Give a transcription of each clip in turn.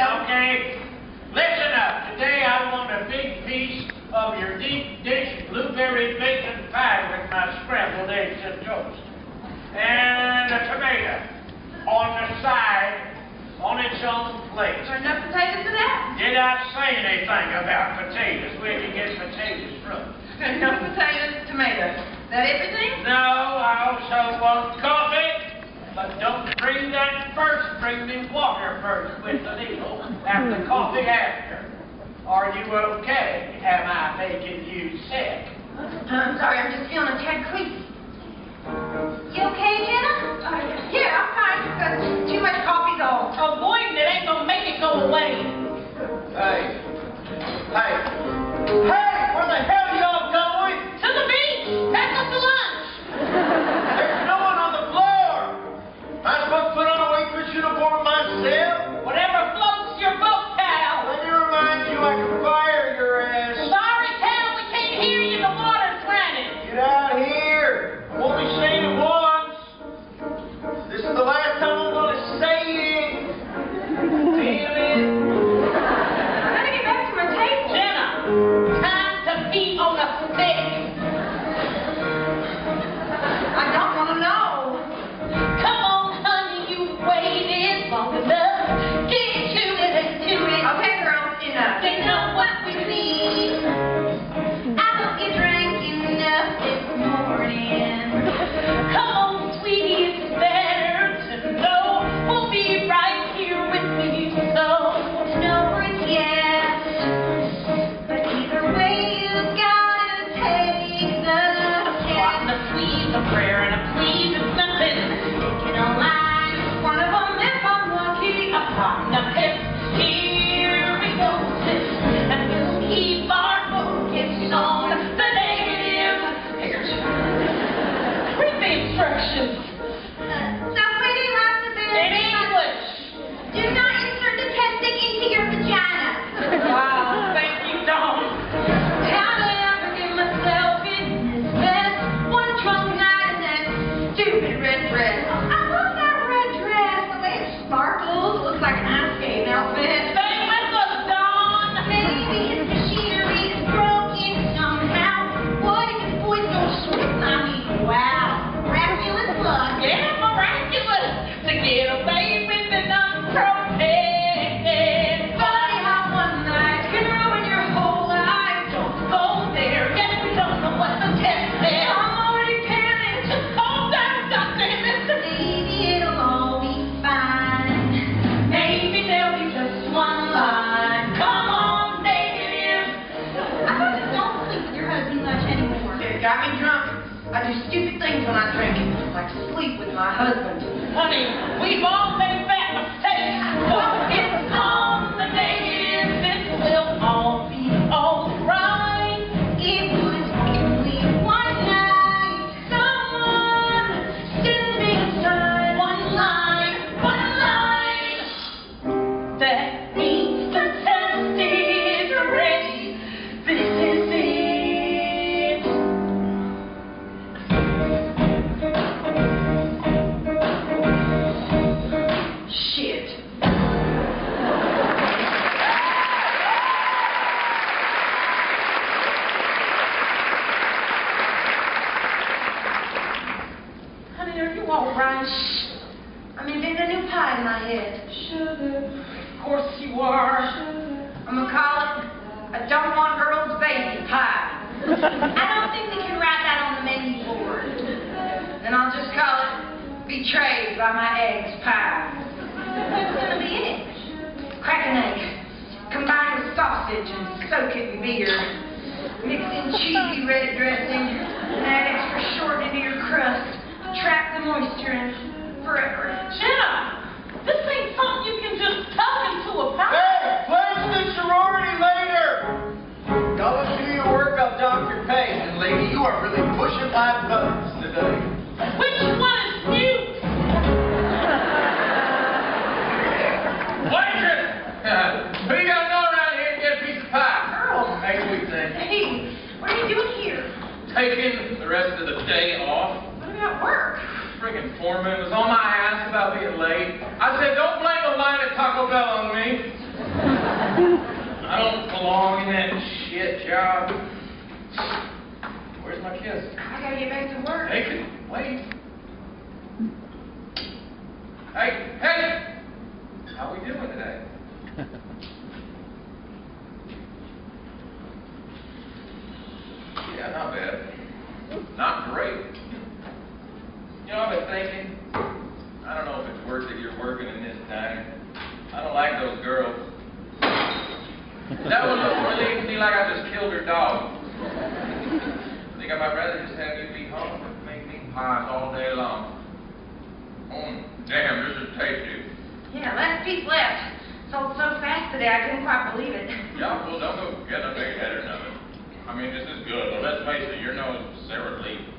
Okay. Listen up. Today I want a big piece of your deep dish blueberry bacon pie with my scrambled eggs and toast. And a tomato on the side on its own plate. There are enough potatoes for that? Did I say anything about potatoes? Where'd you get potatoes from? Enough potatoes, tomatoes. Is that everything? No, I also want coffee. But don't bring that first. Bring me water first with the needle and the coffee after. Are you okay? Am I making you sick? I'm sorry, I'm just feeling a tad queasy. You okay, Jenna? Yeah, I'm fine. Too much coffee's all. Avoiding it ain't gonna make it go away. Hey, where the hell y'all going? To the beach. Pack up the lunch. There's no one on the floor. I'm supposed to put on a waitress uniform myself? Whatever floats your boat, pal. Let me remind you, I can fire your ass. Sorry, pal, we can't hear you. The water's running. Get out of here. I'm only saying it once. This is the last time I'm going to say it. Feel it? I gotta get back to my table. Jenna, time to be on a stick. I don't want to know. Come on, honey, you waited long enough. Get to it and to it. Okay, girl, enough. They know what we need. I hope you drank enough this morning. Come on, sweetie, it's better to know we'll be right here with you. So no worries yet. But either way, you gotta take the step. A squeeze, a prayer, and a please is nothing. Taking a line, one of them if I'm lucky. A pot and a pip. Here we go, sis. And we'll keep our focus on the negative. Here's read the instructions. Somebody has to be In English. Do not insert the testing into your vagina. Wow, thank you, Dawn. How did I forget myself in this mess? One drunk night in that stupid red dress. I love that red dress. The way it sparkles. Looks like an ice skating outfit. Stay with us, Dawn. Maybe his machinery is broken somehow. What if his voice goes sweet? I mean, wow. Miraculous luck. Yeah, miraculous to get away with it unprotected. Funny how one night can ruin your whole life. Don't go there. Guess we don't know what the test said. I'm already panicked. Just calm down, goddammit. Maybe it'll all be fine. Maybe there'll be just one line. Come on, negative. I really don't sleep with your husband much anymore. It got me drunk. I do stupid things when I drink, like sleep with my husband. Honey, we've all made that mistake. So it's on the negative. It will all be alright. It was only one night. Someone send me a sign. One line. That means the test is ready. This is it. Shit. Honey, are you all right? I'm inventing a new pie in my head. Sugar. Of course you are. I'm gonna call it a don't want girls baby pie. I don't think we can write that on the menu board. Then I'll just call it betrayed by my eggs pie. What's gonna be in it? Crack an egg, combine with sausage and soak it in beer. Mix in cheesy red dressing, add extra shortening to your crust. Trap the moisture in forever. Jenna, this ain't something you can just tuck into a pie. Hey, pledge the sorority later. Go and do your work up, Dr. Payne. Lady, you are really pushing my buttons today. Which one is mute? Waitress! Who you got to go around here and get a piece of pie? Earl. Maybe we think. Hey, what are you doing here? Taking the rest of the day off. What about work? Friggin' foreman was on my ass about being late. I said, don't blame the line at Taco Bell on me. in that shit job. Where's my kiss? I gotta get back to work. Hey, wait. Hey! How we doing today? Yeah, not bad. Not great. You know, I've been thinking, I don't know if it's worth it you're working in this time. I don't like those girls. That one looks really to me like I just killed her dog. I think I might rather just have you be home and make me pies all day long. Damn, this is tasty. Yeah, last piece left. Sold so fast today, I couldn't quite believe it. Yeah, well, don't go get a big header of it. I mean, this is good, but let's face it, your nose is Sarah Lee.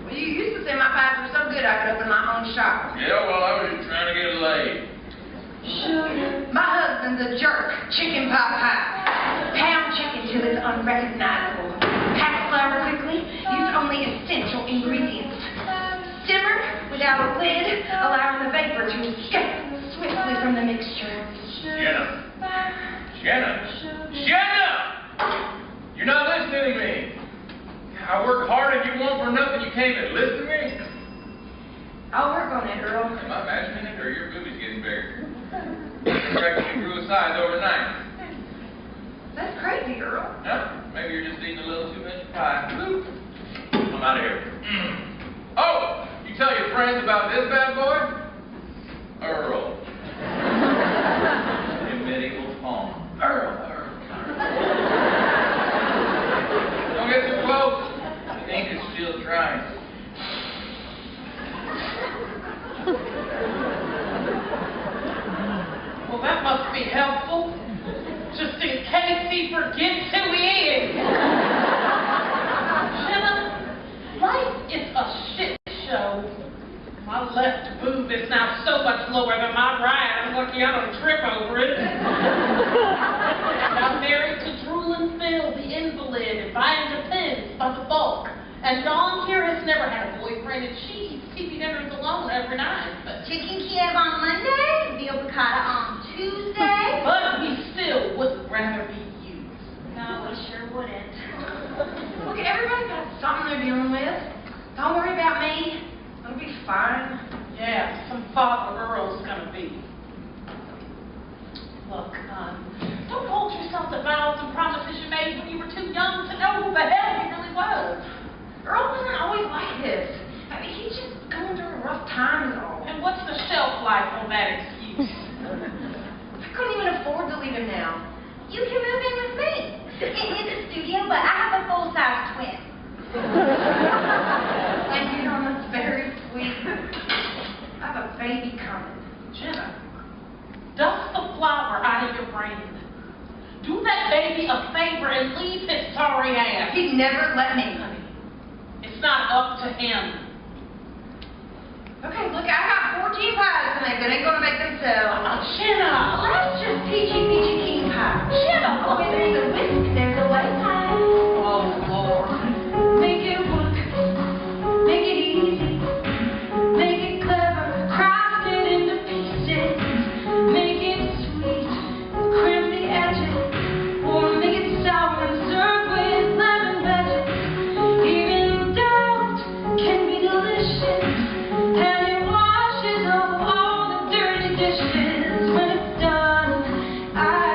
Well, you used to say my pies were so good I could open my own shop. Yeah, well, I was just trying to get it laid. My husband's a jerk. Chicken pot pie. Pound chicken till it's unrecognizable. Pack flour quickly. Use only essential ingredients. Simmer without a lid, allowing the vapor to escape swiftly from the mixture. Jenna! You're not listening to me. I work hard and you want for nothing. You can't even listen to me. I'll work on it, Earl. Am I imagining it, or are your boobies getting bigger? I reckon you grew a size overnight. That's crazy, Earl. Huh? Maybe you're just eating a little too much pie. Boop. I'm out of here. Oh! You tell your friends about this bad boy? Earl. In medieval poem. Earl. Don't get too close. The ink is still drying. Well, that must be helpful. Just in case he forgets who he is. Jenna, life is a shit show. My left boob is now so much lower than my right. I'm lucky I don't trip over it. I'm married to Drooling Phil, the invalid, and buying the pins by the bulk. And Dawn here has never had a boyfriend, and she eats TV dinners alone every night. But Chicken Kiev on Monday, veal piccata on Tuesday. But we still would rather be you. No, we sure wouldn't. Look, everybody's got something they're dealing with. Don't worry about me. It'll be fine. Yeah, some Father Earl's gonna be. Look, don't hold yourself to vows and promises you made when you were too young to know who the hell he really was. Earl wasn't always like this. I mean, he's just going through a rough time and all. And what's the shelf life on that excuse? I couldn't even afford to leave him now. You can move in with me. In the studio, but I have a full-size twin. Thank you, Dawn. That's very sweet. I have a baby coming. Jenna, dust the flour out of your brain. Do that baby a favor and leave his sorry ass. He'd never let me. Honey, it's not up to him. Okay, look, I got 14 pies to make. That ain't gonna make them sell. Jenna! That's just peachy king pie. Jenna! Oh, where there's a whisk, there's a white pie. Oh, Lord. Make it work. Make it easy. Make it clever. Craft it into pieces. Make it sweet. Crimp the edges. Or make it sour and serve with lemon veggies. Even doubt can be delicious. And it washes off all the dirty dishes. When it's done, I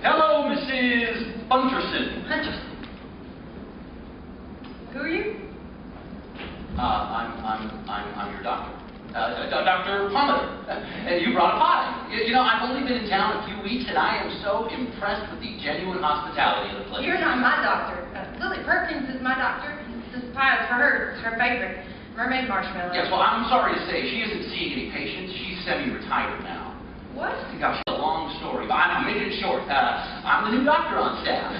Hello, Mrs. Bunterson. Hunterson. Who are you? I'm your doctor. Dr. Palmer. And you brought a pie. You know, I've only been in town a few weeks, and I am so impressed with the genuine hospitality of the place. You're not my doctor. Lily Perkins is my doctor. This pie is for her. It's her favorite. Mermaid marshmallow. Yes, well, I'm sorry to say, she isn't seeing any patients. She's semi-retired now. What? Gosh, it's a long story, but I'm making it short. I'm the new doctor on staff.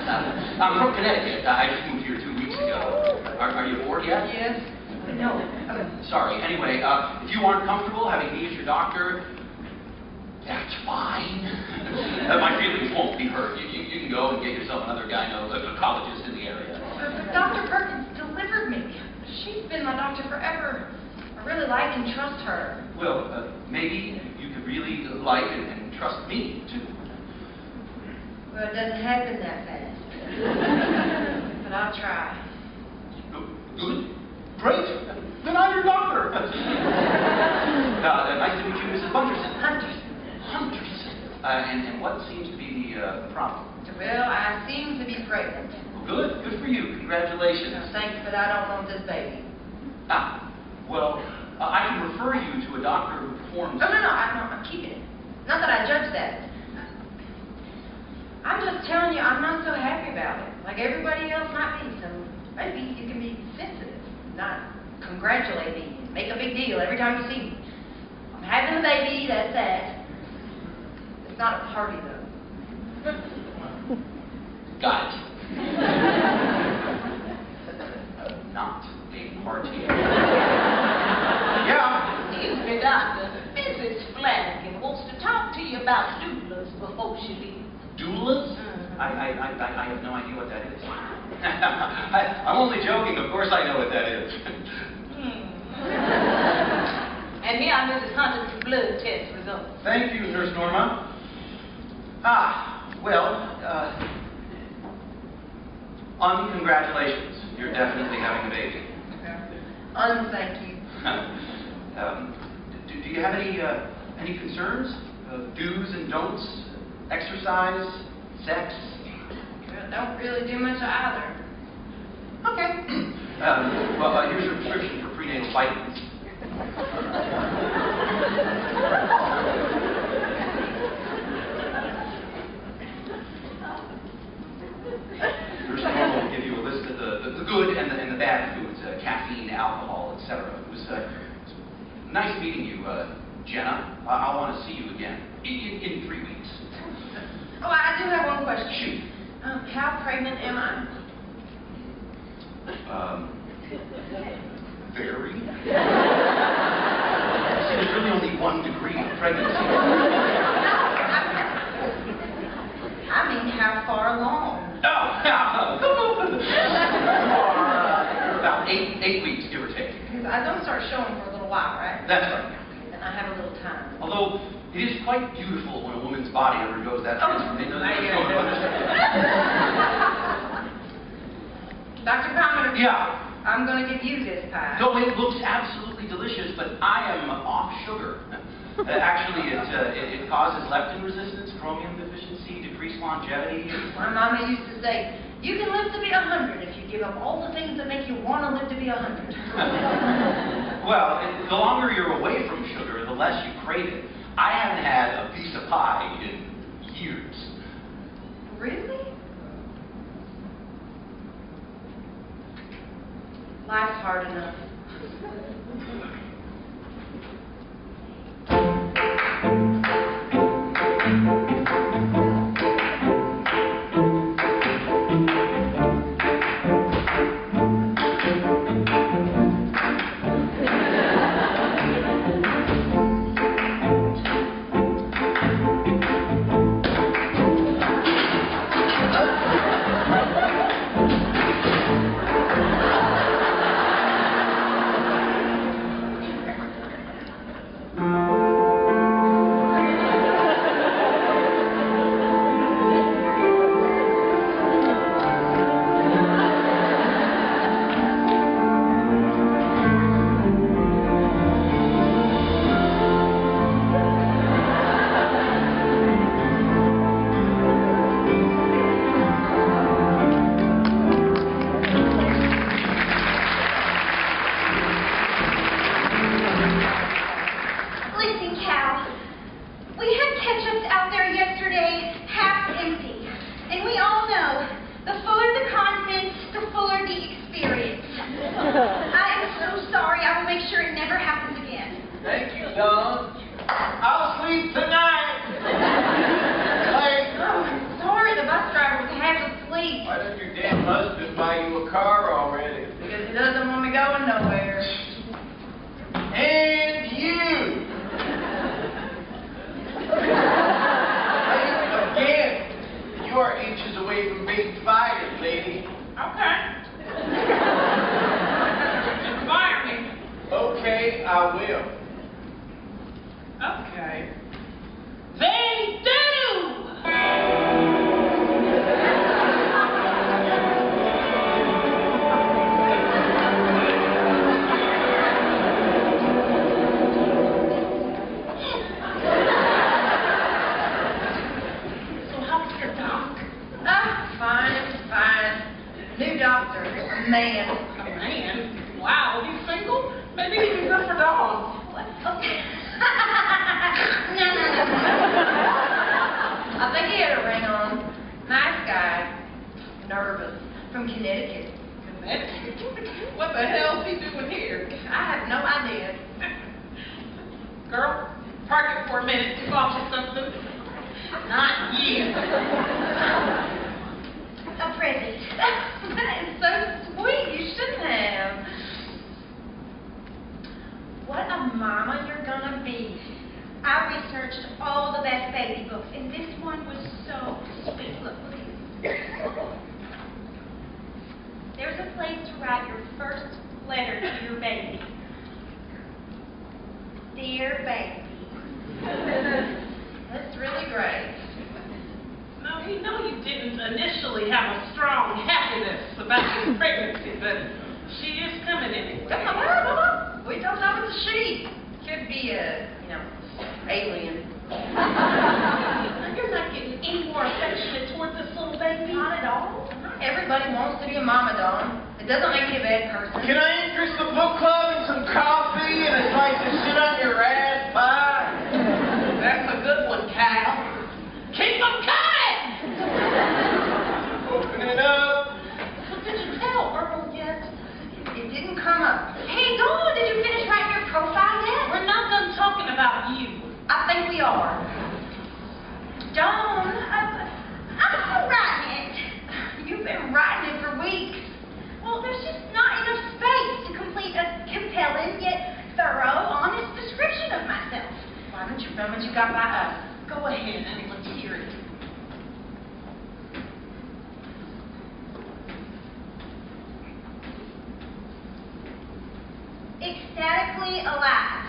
I'm from Connecticut. I just moved here 2 weeks ago. Are you bored yet? Yes. No. Sorry. Anyway, if you aren't comfortable having me as your doctor, that's fine. My feelings won't be hurt. You can go and get yourself another gynecologist in the area. But Dr. Perkins delivered me. She's been my doctor forever. I really like and trust her. Well, maybe you could really like and trust me, too. Well, it doesn't happen that fast. But I'll try. Good. Great. Then I'm your doctor. Nice to meet you, Mrs. Bunterson. Hunterson. And what seems to be the problem? Well, I seem to be pregnant. Good. Good for you. Congratulations. Thanks, but I don't want this baby. Well, I can refer you to a doctor who performs... No, I'm keeping it. Not that I judge that. I'm just telling you, I'm not so happy about it. Like everybody else might be, so maybe you can be sensitive. Not congratulate me and make a big deal every time you see me. I'm having a baby, that's that. It's not a party, though. Got it. Not a party. Yeah. Excuse me, Doctor. Mrs. Flanagan wants to talk to you about doulas before she leaves. Doulas? I have no idea what that is. I'm only joking. Of course I know what that is. And here are Mrs. Hunter's blood test results. Thank you, Nurse Norma. Congratulations. You're definitely having a baby. Thank you. Do you have any concerns? Do's and don'ts? Exercise? Sex? Well, don't really do much of either. Okay. Here's your prescription for prenatal vitamins. Nurse Norma will give you a list of the good and the bad foods, caffeine, alcohol, etc. It was nice meeting you, Jenna. I'll want to see you again in 3 weeks. Oh, I do have one question. Shoot. How pregnant am I? Very. There's really only 1 degree of pregnancy. I mean, how far along? About 8 weeks, give or take. Because I don't start showing for a little while, right? That's right. Then I have a little time. Although, it is quite beautiful when a woman's body undergoes that transformation. Dr. Palmer. Yeah. I'm going to give you this pie. No, it looks absolutely delicious, but I am off sugar. Actually, it causes leptin resistance, chromium deficiency, decreased longevity. My mama used to say, you can live to be 100 if you give up all the things that make you want to live to be 100. Well, the longer you're away from sugar, the less you crave it. I haven't had a piece of pie in years. Really? Life's hard enough. car already. Because he doesn't want me going nowhere. And you! Again, you are inches away from being fired, lady. Okay. Fire me. Okay, I will. Okay. They do! So how's your doc? Fine. New doctor, a man. A man? Wow, he's single? Maybe he can go for dogs. What? Okay. No. I think he had a ring on. Nice guy. Nervous. From Connecticut. Connecticut? What the hell's he doing here? I have no idea. Girl, park it for a minute. You bought you something? Not you. A present. That is so sweet. You shouldn't have. What a mama you're gonna be. I researched all the best baby books, and this one was so sweet. Look here. There's a place to write your first letter to your baby. Dear baby. That's really great. No, you know you didn't initially have a strong happiness about your pregnancy, but she is coming anyway. Come on. We don't know it's a she. Could be a, alien. You're not getting any more affectionate towards this little baby. Not at all. Everybody wants to be a mama, Dawn. It doesn't make you a bad person. Can I interest the book club in some coffee and a slice of shit on your ass pie? That's a good one, Cal. Keep them coming! Open it up. So did you tell Earl yet? It didn't come up. Hey, Dawn, did you finish writing your profile yet? We're not done talking about you. I think we are. Dawn, I'm still writing it. You've been writing it for weeks. Well, there's just not enough space to complete a compelling yet thorough, honest description of myself. Why don't you run what you got by us? Go ahead, honey, let's hear it. Ecstatically alive.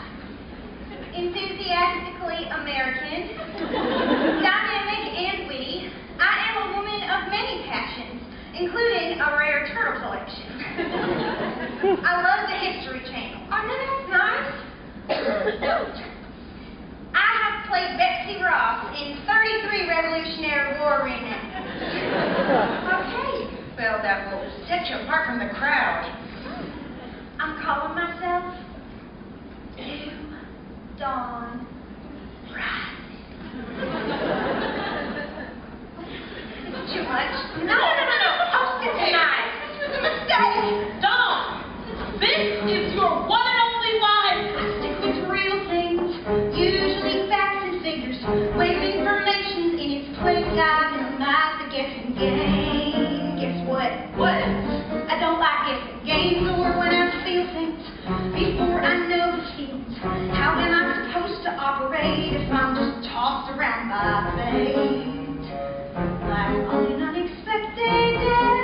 Enthusiastically American. Dynamic and witty. I am a woman of many passions, including a rare turtle collection. I love the History Channel. Oh, no, that's nice. I have played Betsy Ross in 33 Revolutionary War reenactments. Okay. Well, that will set you apart from the crowd. I'm calling myself New Dawn Rising. Too much? No. Post it tonight. This was a mistake. Dawn, this is your one and only wife. I stick with real things, usually facts and figures, with information in its place. I minimize the guessing game. Guess what? What? I don't like guessing games or when I feel things before I know the feelings. How am I supposed to operate if I'm just tossed around by fate? Like on an unexpected day,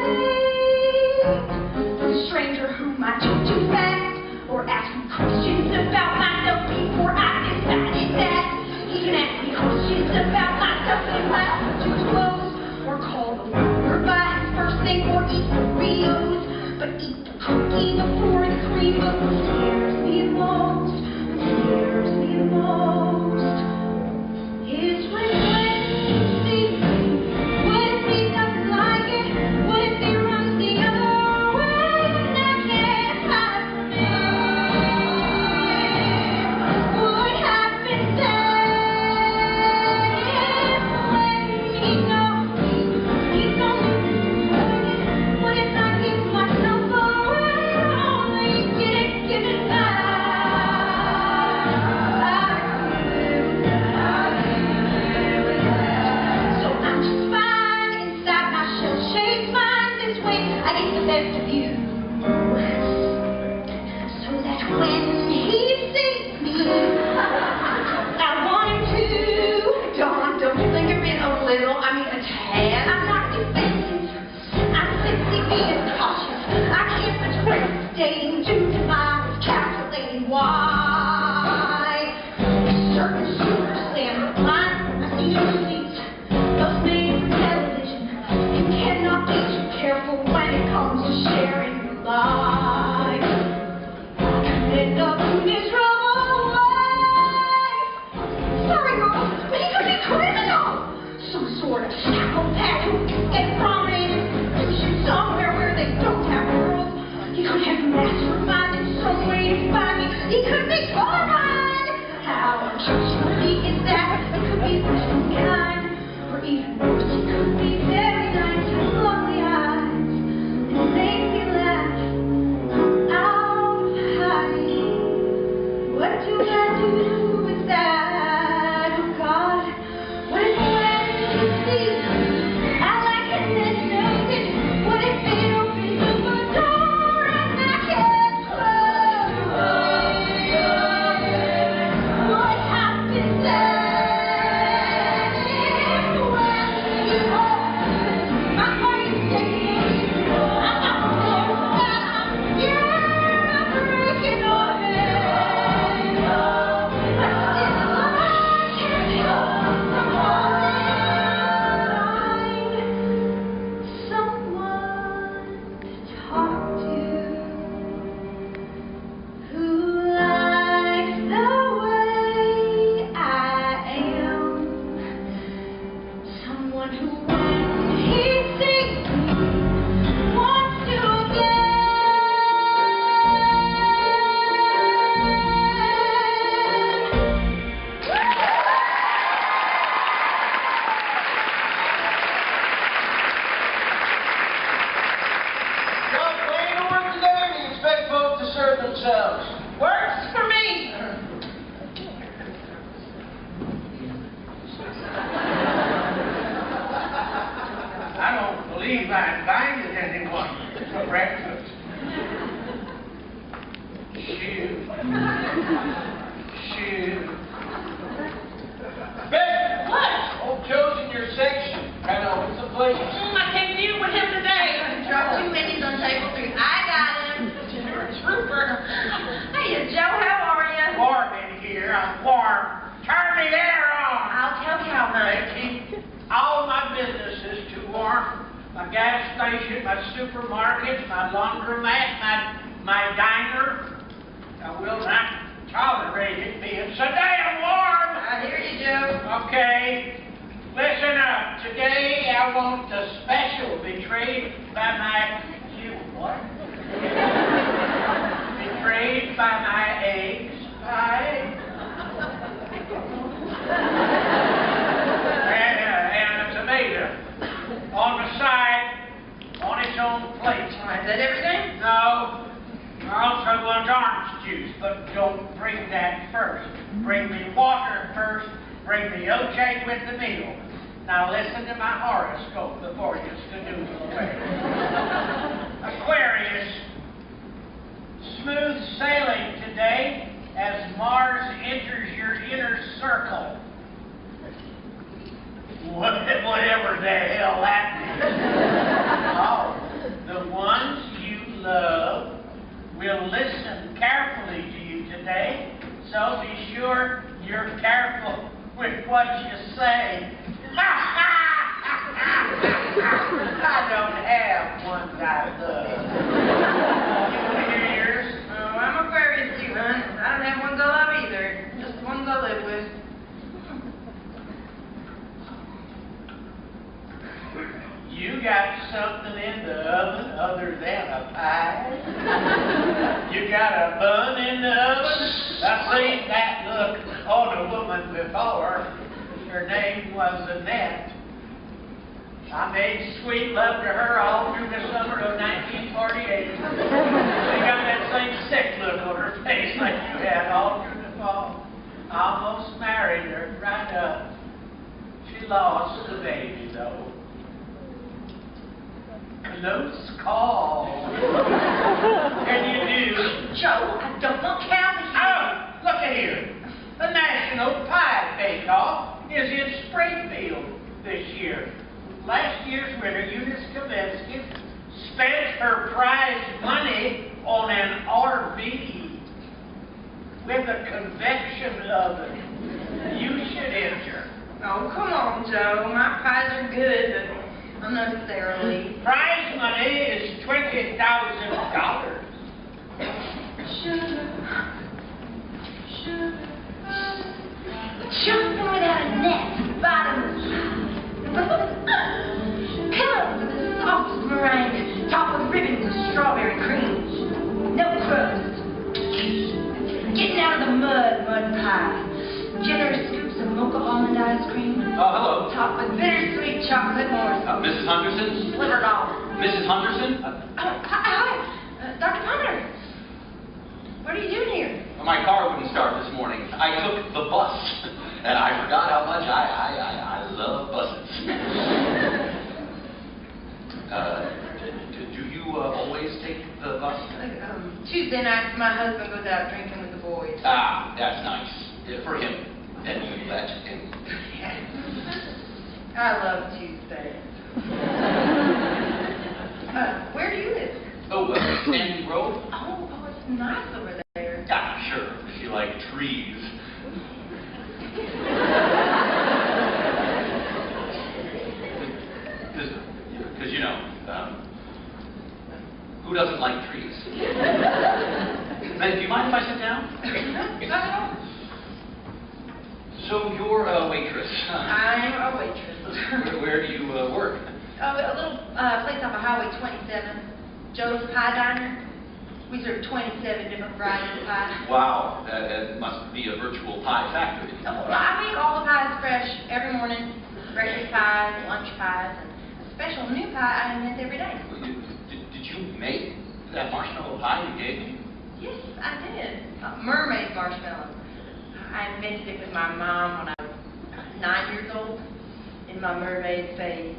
with a stranger whom I took too fast, or ask me questions about myself before I decided that. He can ask me questions about myself if I was too close, or call the waiter by his first name, or eat Oreos, but eat the cookie before the cream. But what scares me most, is when Wednesday apple patch hope get prominent institution somewhere where they don't have girls. He could have masterminded some way to find me. He could be glorified. How untrustworthy is that? It could be worse than kind, or even worse, it could be very nice with lovely eyes and make me laugh out of hiding. What do I do with that? Oh God, what if when you see I like it, there's nothing. What if it opens up a door and I can't close? What happens then when you open my heart is taking? I'm not sure you're breaking on it. But still I can't help from wanting someone to talk to who likes the way I am. Someone who, when he sees me, wants to Y'all playing to work today, or do you expect folks to serve themselves? Works for me. I don't believe I invited anyone for breakfast. Shoot. Ben! What? Old Joe's in your section. Kind of opens the place. I came to you with him today. Dropped 2 minis on table 3. I got him. You're a trooper. Hey, Joe, how are you? Warm in here. I'm warm. Turn the air on. I'll tell Calvin. They keep all my businesses too warm. My gas station, my supermarket, my laundromat, my diner. I will not tolerate it being so damn warm. I hear you, Joe. Okay, listen up. Today I want the special betrayed by my... You what? Betrayed by my eggs pie. And a tomato. On the side, on its own plate. Is that everything? No. I also want orange juice, but don't bring that first. Bring me water first. Bring the OJ with the meal. Now listen to my horoscope before you skedoodle away. Aquarius, smooth sailing today as Mars enters your inner circle. Whatever the hell that means. Oh, the ones you love will listen carefully to you today, so be sure you're careful with what you say. I don't have ones I love. You want to hear yours? Oh, I'm Aquarius too, hon. I don't have ones I love either. Just the ones I live with. You got something in the oven other than a pie? You got a bun in the oven? I've seen that look on a woman before. Her name was Annette. I made sweet love to her all through the summer of 1948. She got that same sick look on her face like you had all through the fall. I almost married her right up. She lost the baby, though. Close call. Can you do? Joe, I don't want Calvin here. Oh, look at here. The National Pie Bake-Off is in Springfield this year. Last year's winner, Eunice Kavinsky, spent her prize money on an RV with a convection oven. You should enter. Oh, come on, Joe. My pies are good, but unnecessarily. Prize money is $20,000. Just throwing out a net, bottom. Mrs. Hunterson? Liver dollar. Mrs. Hunterson? Hi. Dr. Potter. What are you doing here? My car wouldn't start this morning. I took the bus, and I forgot how much I love buses. Do you always take the bus? Tuesday nights, my husband goes out drinking with the boys. Ah, that's nice. Yeah, for him. And you let him. I love Tuesday. Where do you live? Oh, Sandy Road? Oh, it's nice over there. Ah, sure, if you like trees. Because, you know, who doesn't like trees? Do you mind if I sit down? No. So you're a waitress. I'm a waitress. Where do you work? A little place off of Highway 27, Joe's Pie Diner. We serve 27 different varieties of pie. Wow, that must be a virtual pie factory. Oh, I make all the pies fresh every morning. Breakfast pies, lunch pies, and a special new pie I invent every day. Did you make that marshmallow pie you gave me? Yes, I did. Mermaid marshmallow. I invented it with my mom when I was 9 years old in my mermaid phase.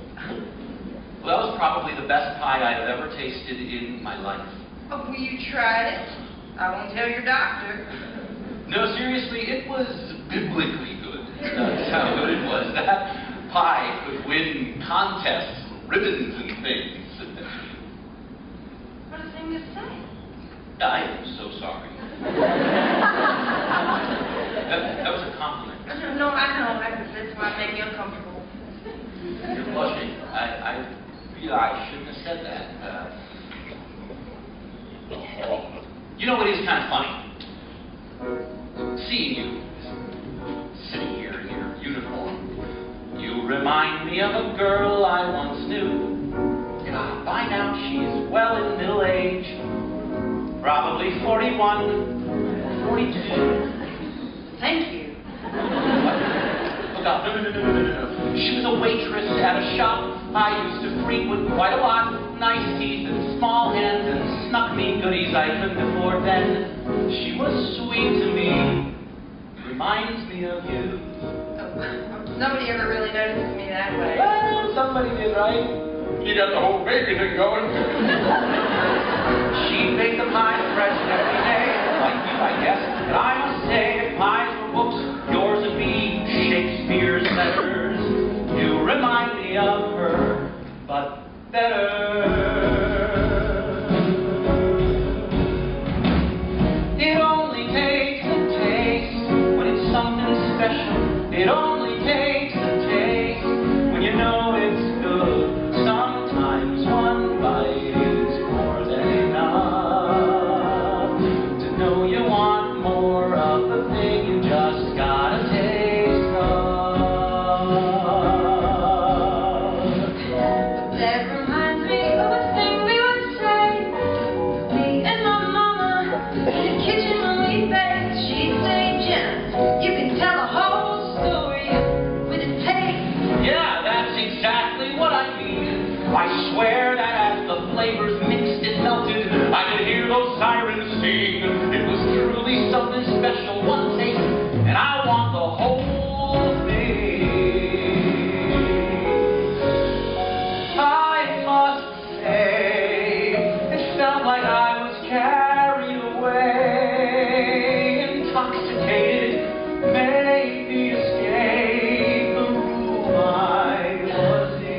Well, that was probably the best pie I've ever tasted in my life. Oh, well, you tried it. I won't tell your doctor. No, seriously, it was biblically good. That's how good it was. That pie could win contests, ribbons, and things. What a thing to say. I am so sorry. That was a compliment. No, I know. That's why it made me uncomfortable. You're blushing. I shouldn't have said that. You know, it is kind of funny seeing you sitting here in your uniform. You remind me of a girl I once knew. By now she's well in middle age, probably 41, 42. Thank you. Oh God, no. She was a waitress at a shop I used to frequent quite a lot. Nice teeth and small hands and snuck me goodies I couldn't afford then. She was sweet to me. Reminds me of you. Oh, nobody ever really notices me that way. Well, somebody did, right? You got the whole baby thing going. She baked the pies fresh every day, like you, I guess. But I must say, if pies were books, yours would be Shakespeare's letters. You remind me of her, but better. It only takes a taste when it's something special. It only takes a taste when you know it's good. Sometimes one bite is more than enough to know you want more of the thing you just gotta taste of. That reminds me of a thing we would say. Me and my mama in the kitchen when we baked. She'd say, Jenna, you can tell a whole story with a taste. Yeah, that's exactly what I mean. I swear that as the flavors mixed and melted, I could hear those sirens sing. It was truly something special, one taste, and I want the whole thing. I must say, it felt like I was carried away, intoxicated, made me escape the room I was in.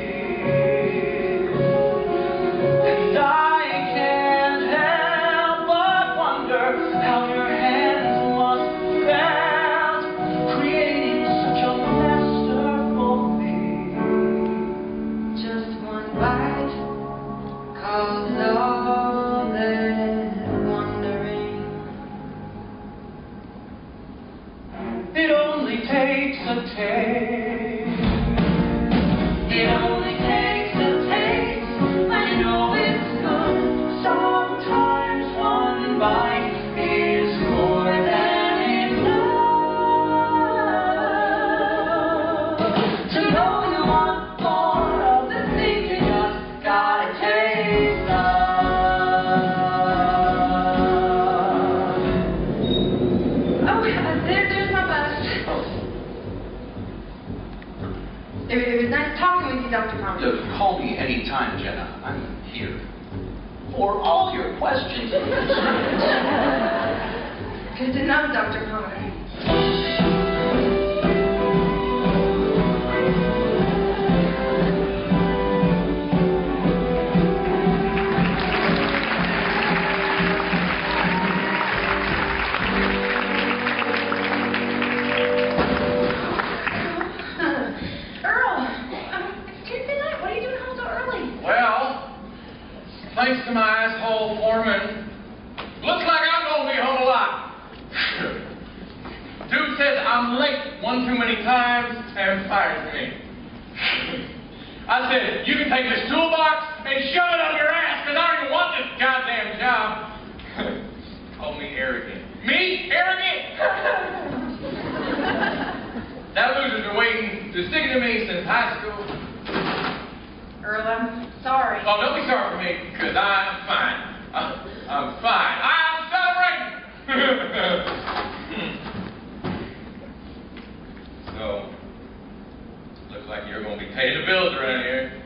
Anytime, Jenna. I'm here for all your questions and concerns. Good to know, Dr. Connor. Thanks to my asshole foreman, looks like I'm gonna be home a lot. Dude says I'm late one too many times and fires me. I said, you can take this toolbox and shove it up your ass, because I don't even want this goddamn job. Call me arrogant. Me? Arrogant? That loser's been waiting to stick it to me since high school. Earl, I'm sorry. Oh, don't be sorry for me, because I'm fine. I'm fine. I'm celebrating! So, looks like you're going to be paying the bills around here.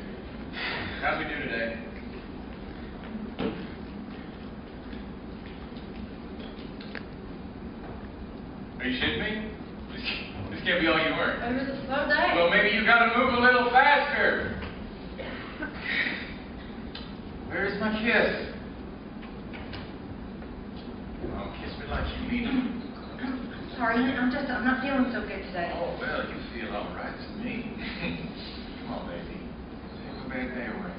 How'd we do today? Are you shitting me? This can't be all you earn. It was a slow day. Well, maybe you got to move a little faster. Where's my kiss? Oh, kiss me like you mean it. I'm sorry, I'm not feeling so good today. Oh, well, you feel all right to me. Come on, baby. Take a bad day away.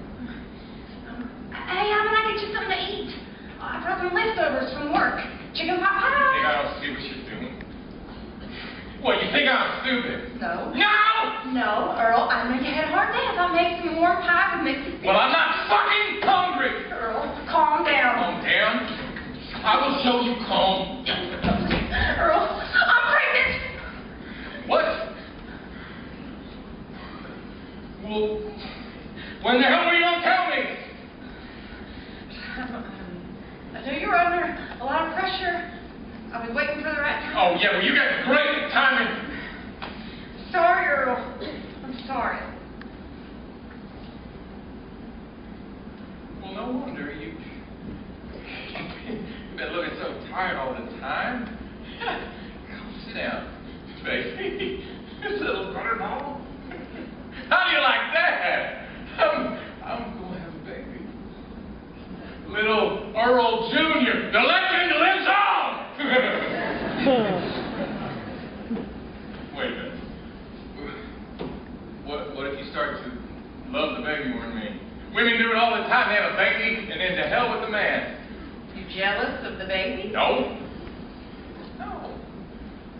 Hey, how about I get you something to eat? I brought some leftovers from work. Chicken pot You think pie. I don't see what you're doing? What, you think I'm stupid? No. No! No, Earl, I know you had a hard day. I thought maybe some warm pie would make you feel... Well, I'm not fucking hungry! Earl, calm down. Calm down. I will show you calm. Earl, I'm pregnant. What? Well, when the hell were you gonna tell me? I knew you were under a lot of pressure. I was waiting for the right time. Oh, yeah, well, you got great timing. Sorry, Earl. I'm sorry. Well, no wonder you've been looking so tired all the time. Come sit down, baby. This little butterball. How do you like that? I'm going to have a baby. Little Earl Jr., the legend lives on! Wait a minute. What if you start to love the baby more than me? Women do it all the time. They have a baby, and then to hell with the man. You jealous of the baby? No. No.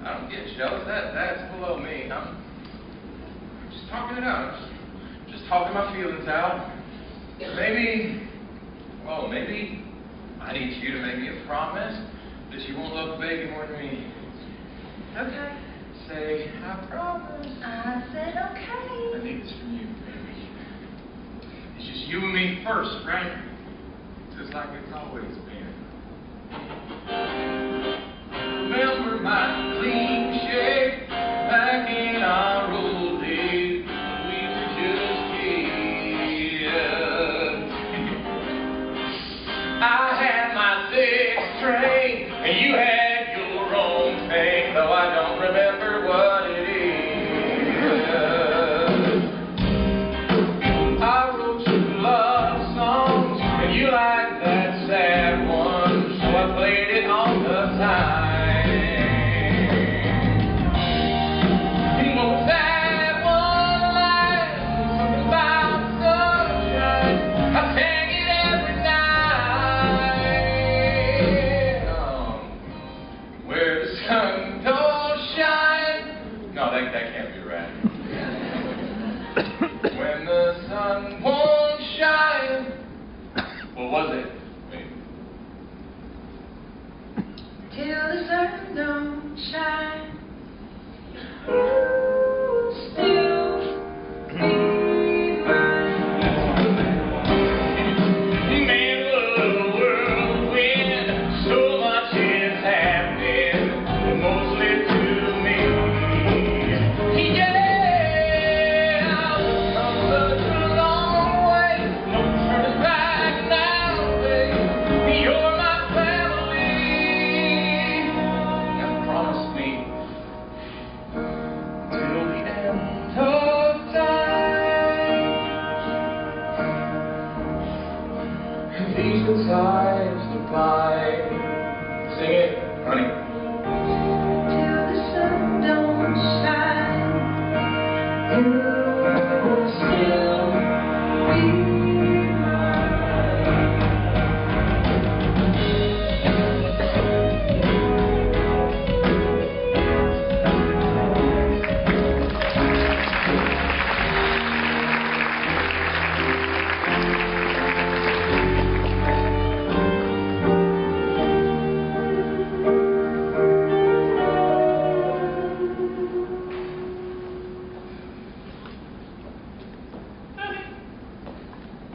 I don't get jealous. That's below me. I'm just talking it out. Just talking my feelings out. Maybe I need you to make me a promise that you won't love the baby more than me. Okay. Say, I promise. I said I okay. need this from you, baby. It's just you and me first, right? Just like it's always been. Remember my clean shave back in our old days. We were just kids. I had my sixth train, and you had your own thing, though I don't remember what it is. I wrote you love songs, and you liked that sad one, so I played it all the time. And what was that one line? Something about sunshine. I sang it every night. Where the sun don't shine. No, that can't be right. When the sun won't shine. What was it? Wait. Till the sun don't shine. Still be mine. Man, what a whirlwind. So much is happening, mostly to me. Yeah, I've come such a long way the tides decline. Sing it, honey. Till the sun don't shine, you will still be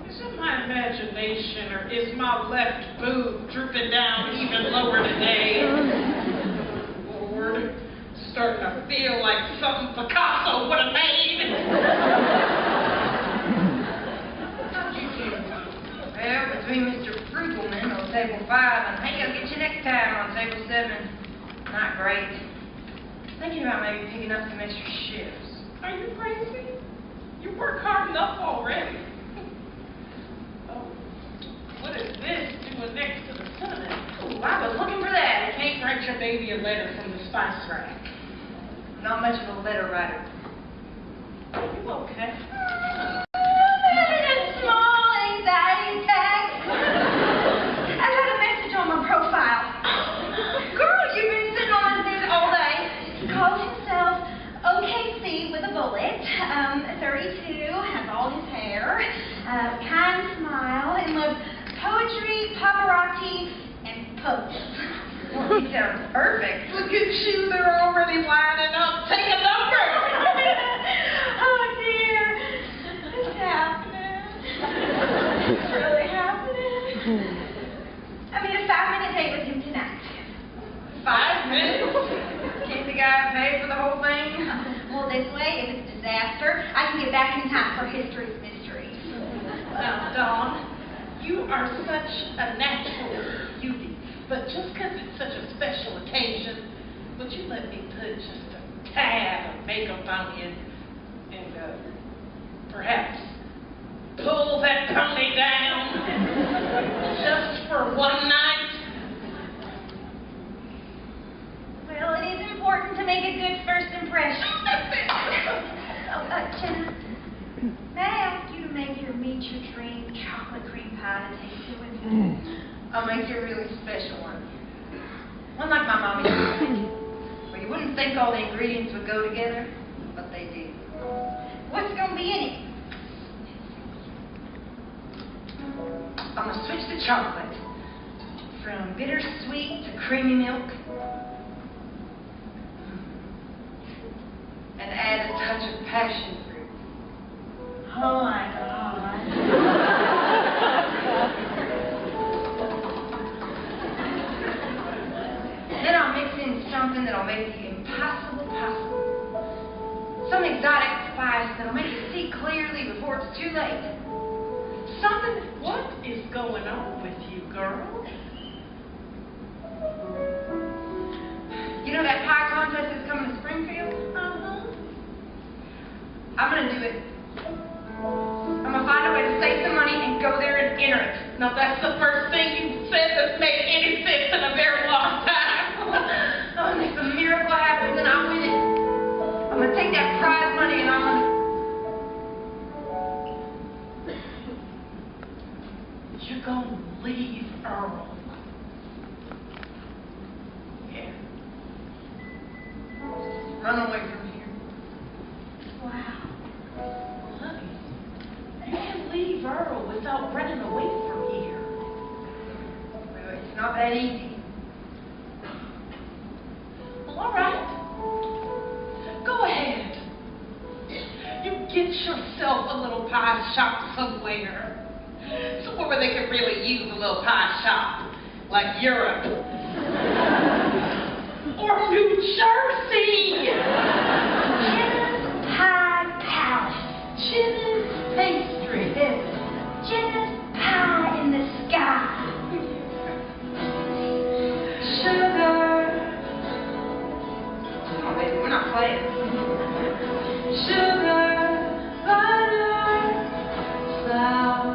Is it my imagination, or is my left boob drooping down even lower today? Lord, starting to feel like something Picasso would have made. Well, between Mr. Frugalman on table 5 and Hank, I'll get you next time on table 7. Not great. Thinking about maybe picking up some extra shifts. Are you crazy? You work hard enough already. Oh, what is this doing next to the cinnamon? Ooh, I was looking for that. Can't write your baby a letter from the spice rack. Not much of a letter writer. Are you okay? I'm having a small anxiety attack. I got a message on my profile. Girl, you've been sitting on this thing all day. He calls himself OKC with a bullet. 32, has all his hair, kind smile, and loves poetry, paparazzi, and poses. Well, he sounds perfect. Look at you, they're already lining up. Take a number. Oh dear, it's happening. It's really happening. I'm in a 5-minute date with him tonight. 5 minutes? Can't the guy pay for the whole thing? Well, this way, if it's a disaster, I can get back in time for history's mysteries. Now, Dawn, you are such a natural beauty, but just because it's such a special occasion, would you let me put just a tad of makeup on you and perhaps pull that pony down just for one night? Well, it is important to make a good first impression. Jenna, may I ask you to make your meet your dream chocolate cream pie to taste it with me? I'll make you a really special one. One like my mommy used to make. Well, you wouldn't think all the ingredients would go together, but they do. What's going to be in it? I'm going to switch the chocolate from bittersweet to creamy milk and add a touch of passion fruit. Oh my God. Then I'll mix in something that'll make the impossible possible. Some exotic spice that'll make you see clearly before it's too late. Something, what is going on with you, girl? You know that pie contest that's coming to Springfield? I'm going to do it. I'm going to find a way to save some money and go there and enter it. Now that's the first thing you said that's made any sense in a very long time. Oh, and if a miracle happens and I win it, I'm going to take that prize money and I'm going to... You're going to leave Earl. Yeah. Run away from here. Wow. Honey, you can leave Earl without running away from here. Well, it's not that easy. Well, all right. Go ahead. You get yourself a little pie shop somewhere. Somewhere where they could really use a little pie shop. Like Europe. Or New Jersey. Jenna's Pie Palace. Jenna's Pastry. Jenna's Pie in the Sky. Sugar. Oh, baby, we're not playing. Sugar, butter, flour.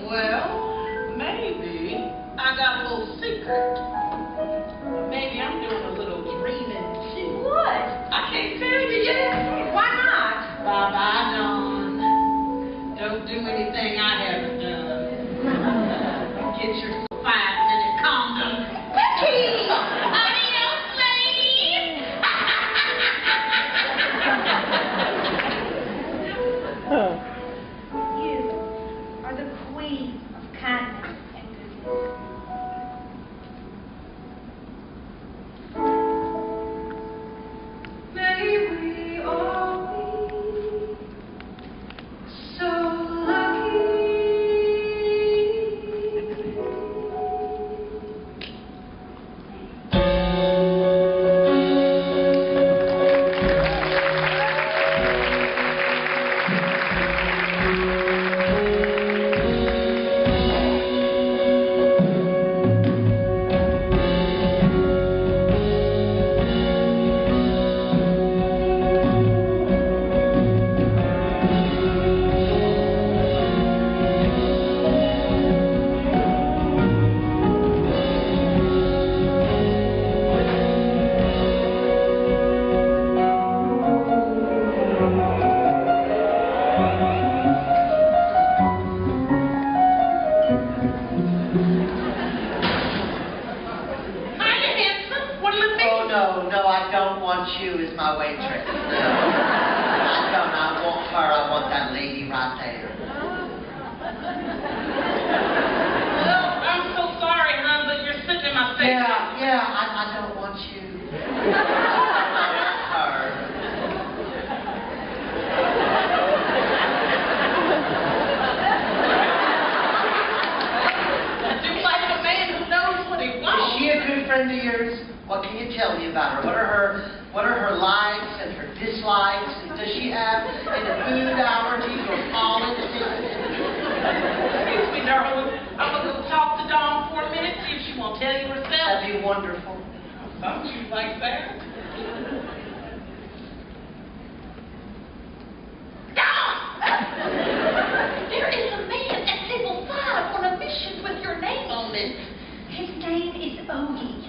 Well, maybe I got a little secret. Maybe I'm doing a little dreaming too. What? I can't tell you yet. Why not? Bye-bye, Dawn. Don't do anything I haven't done. Get your 5-minute condom. Ricky! Adios, ladies! You are the queen of kindness and goodness. May we all be so lucky. No, I don't want you as my waitress. No. I don't. I want her. I want that lady right there. Well, I'm so sorry, hon, but you're sitting in my face. Yeah, I don't want you. I want her. You like a man who knows what he wants. Is she a good friend of yours? What can you tell me about her? What are her likes and her dislikes? Does she have any food allergies or pollen? wonderful. Thought you liked that? There is a man at table 5 on a mission with your name on it. His name is Ogie.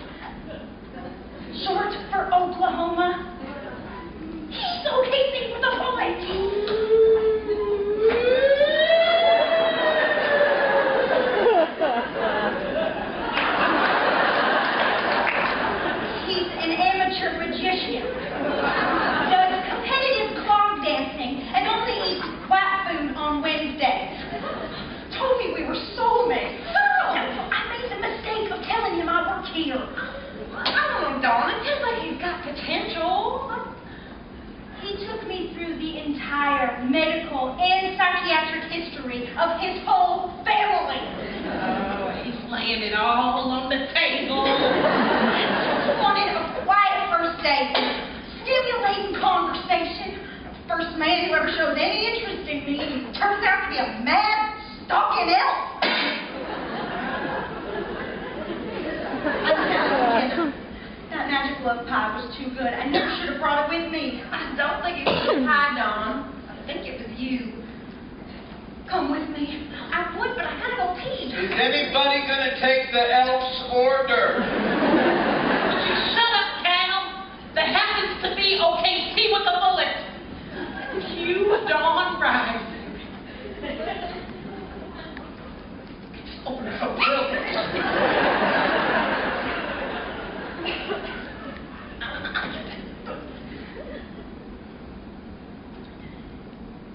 Short for Oklahoma. He's so easy with a voice. He's an amateur magician. Does competitive clog dancing and only eats white food on Wednesdays. Told me we were soulmates. I made the mistake of telling him I work here. I don't know, Dawn. It feels like he's got potential. He took me through the entire medical and psychiatric history of his whole family. Oh, he's laying it all on the table. Just wanted a quiet first date, stimulating conversation. First man who ever shows any interest in me turns out to be a mad, stalking elf. That magic love pie was too good. I never should have brought it with me. I don't think it was a pie, Dawn. I think it was you. Come with me. I would, but I gotta go pee. Is anybody gonna take the elf's order? Would you shut up, Cal? There happens to be OKC with a bullet. You, Dawn Rice. Open it up real quick.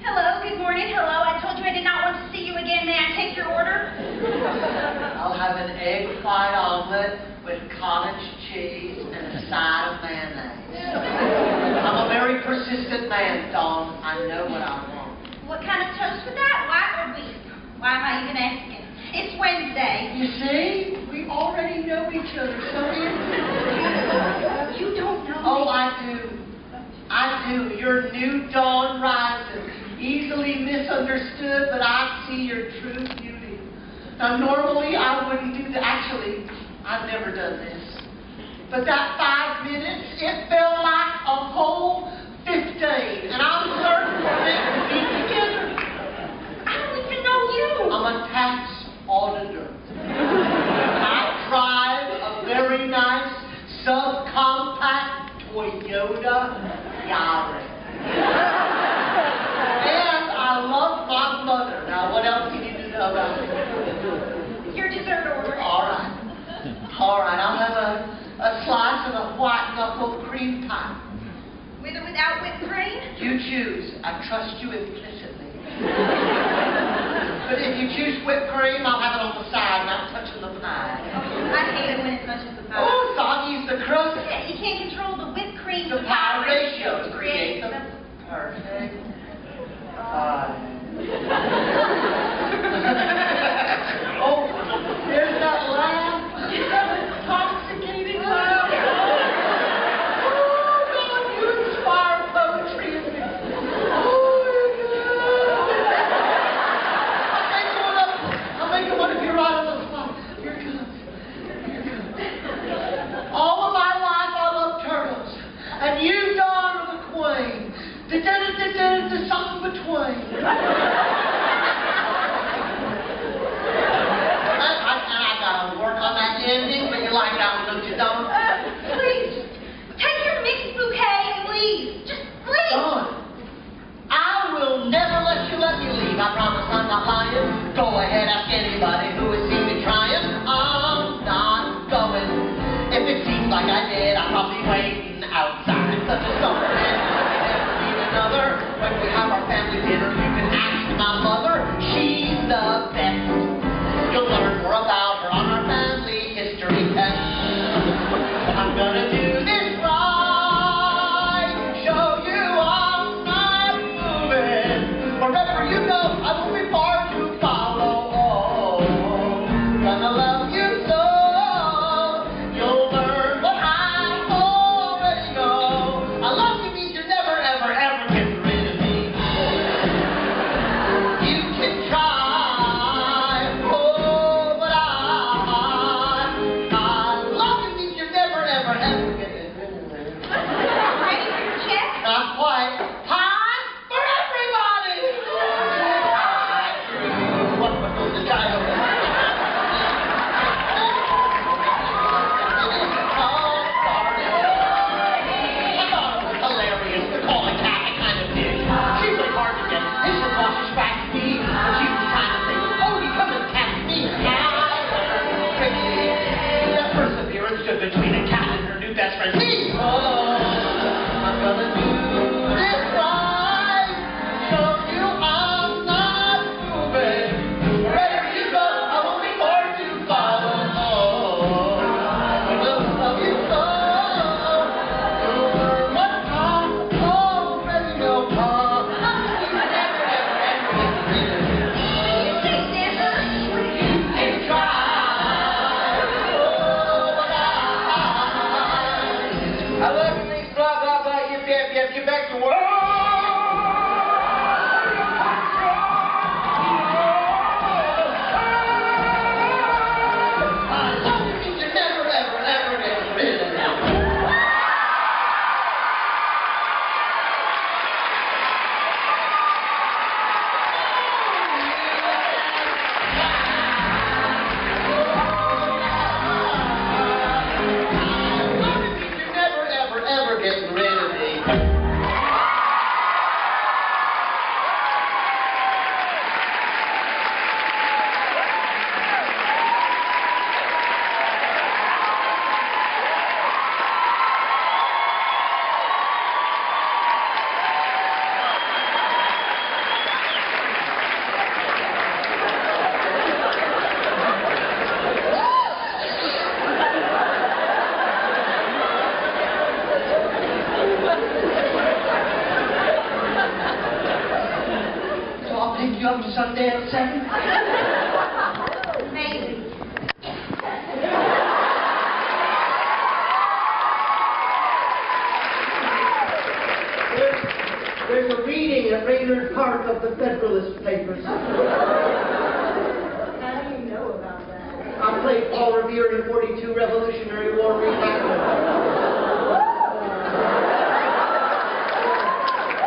Hello, good morning. Hello, I told you I did not want to see you again. May I take your order? I'll have an egg white omelet with cottage cheese and a side of mayonnaise. I'm a very persistent man, Dawn. I know what I want. What kind of toast was that? White or wheat? Why am I even asking? It's Wednesday. You see? We already know each other, so You don't know Oh, me. I do. I do. You're new Dawn Rising. Easily misunderstood, but I see your true beauty. Now, normally I wouldn't do that. Actually, I've never done this. But that 5 minutes, it felt like a whole 15. And I'm certain we're meant to be together. I don't even know you. I'm a tax auditor. I drive a very nice subcompact Toyota Yaris. And I love my mother. Now, what else do you need to know about me? Your dessert order. All right. All right, I'll have a slice of a white knuckle cream pie. With or without whipped cream? You choose. I trust you implicitly. But if you choose whipped cream, I'll have it on the side, not touching the pie. I hate it when it touches the pie. Oh, soggy's the crust. Yeah, you can't control the whipped cream The to pie ratio to to create the perfect pie. Oh, there's that laugh. That intoxicating laugh. Oh, God, you inspire poetry in me. Oh, I'll make one of you right on the spot. Here it comes. Here it comes. All of my life I love turtles. And you, Dawn, are the queen. There's something between. I gotta work on that ending, but you like that one, don't you, Dawn? Please, take your mixed bouquet and leave. Just leave. Dawn, I will never let you leave. I promise I'm not lying. Go ahead, ask anybody who has seen me trying. I'm not going. If it seems like I did, I'm probably waiting outside. Such a summer man, we never need another. When we have our family dinner, you can ask you up Sunday at 7? Maybe. There's a reading at Raynard Park of the Federalist Papers. How do you know about that? I played Paul Revere in 42 Revolutionary War reenactment.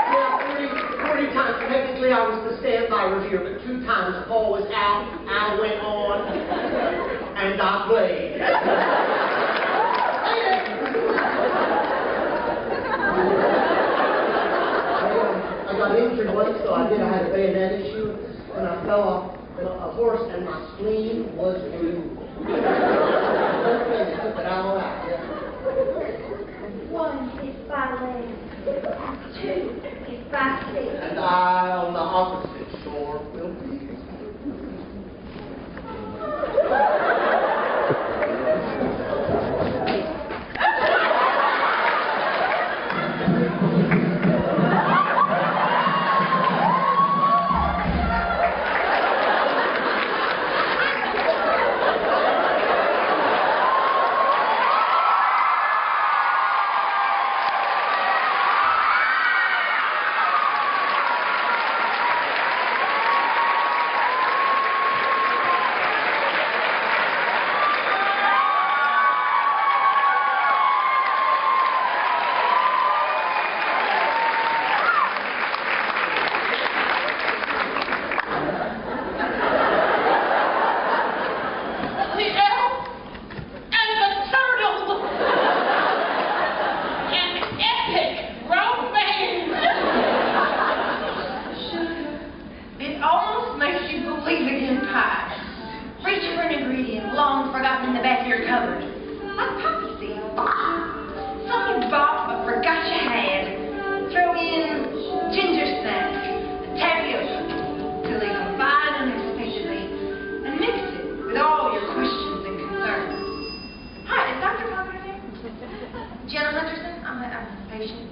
Now, 40 times, technically I was the standby Revere, but 2 times Paul was out, I went on, and I played. I got injured once, so I had a bayonet issue, and I fell off a horse, and my spleen was blue. Okay, but I'm all right, yeah. 1 is 5 legs. 2 is 5 feet. And I, on the opposite shore, will be. Forgotten in the back of your cupboard. Like poppy seed. Something you bought but forgot you had. Throw in ginger snap, tapioca, till they combine unexpectedly, and mix it with all your questions and concerns. Hi, is Dr. Parker there? Jenna Hunterson? I'm a patient.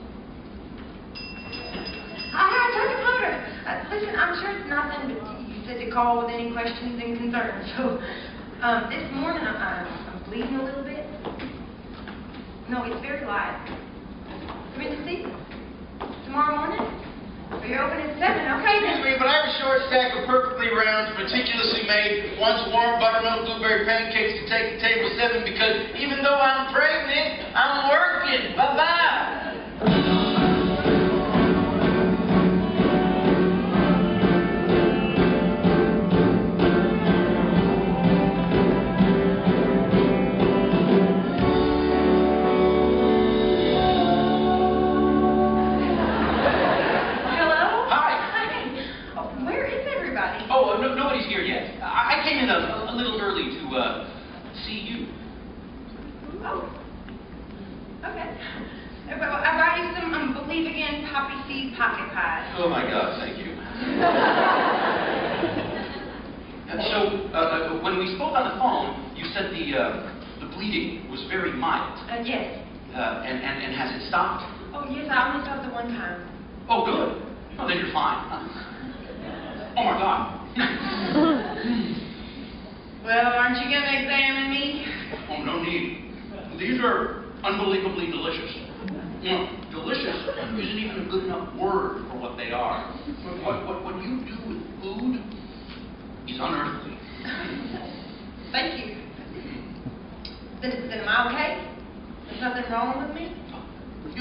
Hi, Dr. Parker. Listen, I'm sure it's nothing, but you said to call with any questions and concerns, so... this morning I'm bleeding a little bit. No, it's very light. Come in to see you. Tomorrow morning? Well, you're open at 7. Okay, then. Excuse me, but I have a short stack of perfectly round, meticulously made, once warm buttermilk blueberry pancakes to take to table 7 because even though I'm pregnant, I'm working. Bye-bye. Nobody's here yet. I came in a little early to see you. Oh. Okay. I brought you some Believe Again poppy seed pocket pies. Oh my God, thank you. So, when we spoke on the phone, you said the bleeding was very mild. Yes. And has it stopped? Oh, yes, I only stopped the one time. Oh, good. Oh, then you're fine. Oh my God. Well, aren't you going to examine me? Oh, no need. These are unbelievably delicious. You know, delicious isn't even a good enough word for what they are. What you do with food is unearthly. Thank you. Then am I okay? There's nothing wrong with me?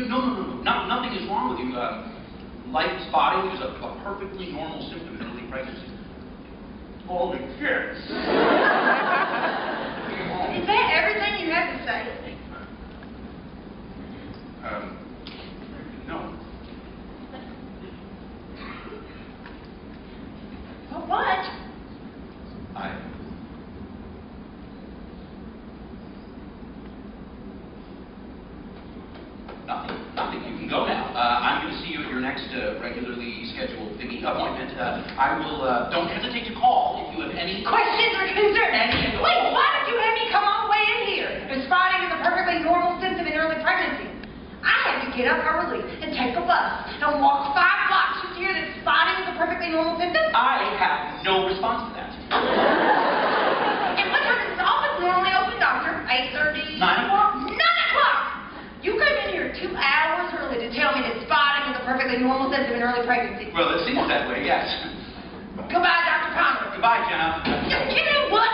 No. Nothing is wrong with you. Light spotting is a perfectly normal symptom in early pregnancy. Holy shit! Is that everything you have to say? No. Well, what? Nothing. You can go now. I'm going to see you at your next regularly scheduled thingy appointment. I will, don't hesitate to call if you have any Questions or concerns? Wait, why did you have me come all the way in here? If spotting is a perfectly normal symptom in early pregnancy. I had to get up early and take a bus and walk 5 blocks just to hear that spotting is a perfectly normal symptom. I in early pregnancy. Well, it seems that way, yes. Goodbye, Dr. Palmer. Goodbye, Jenna. You know what?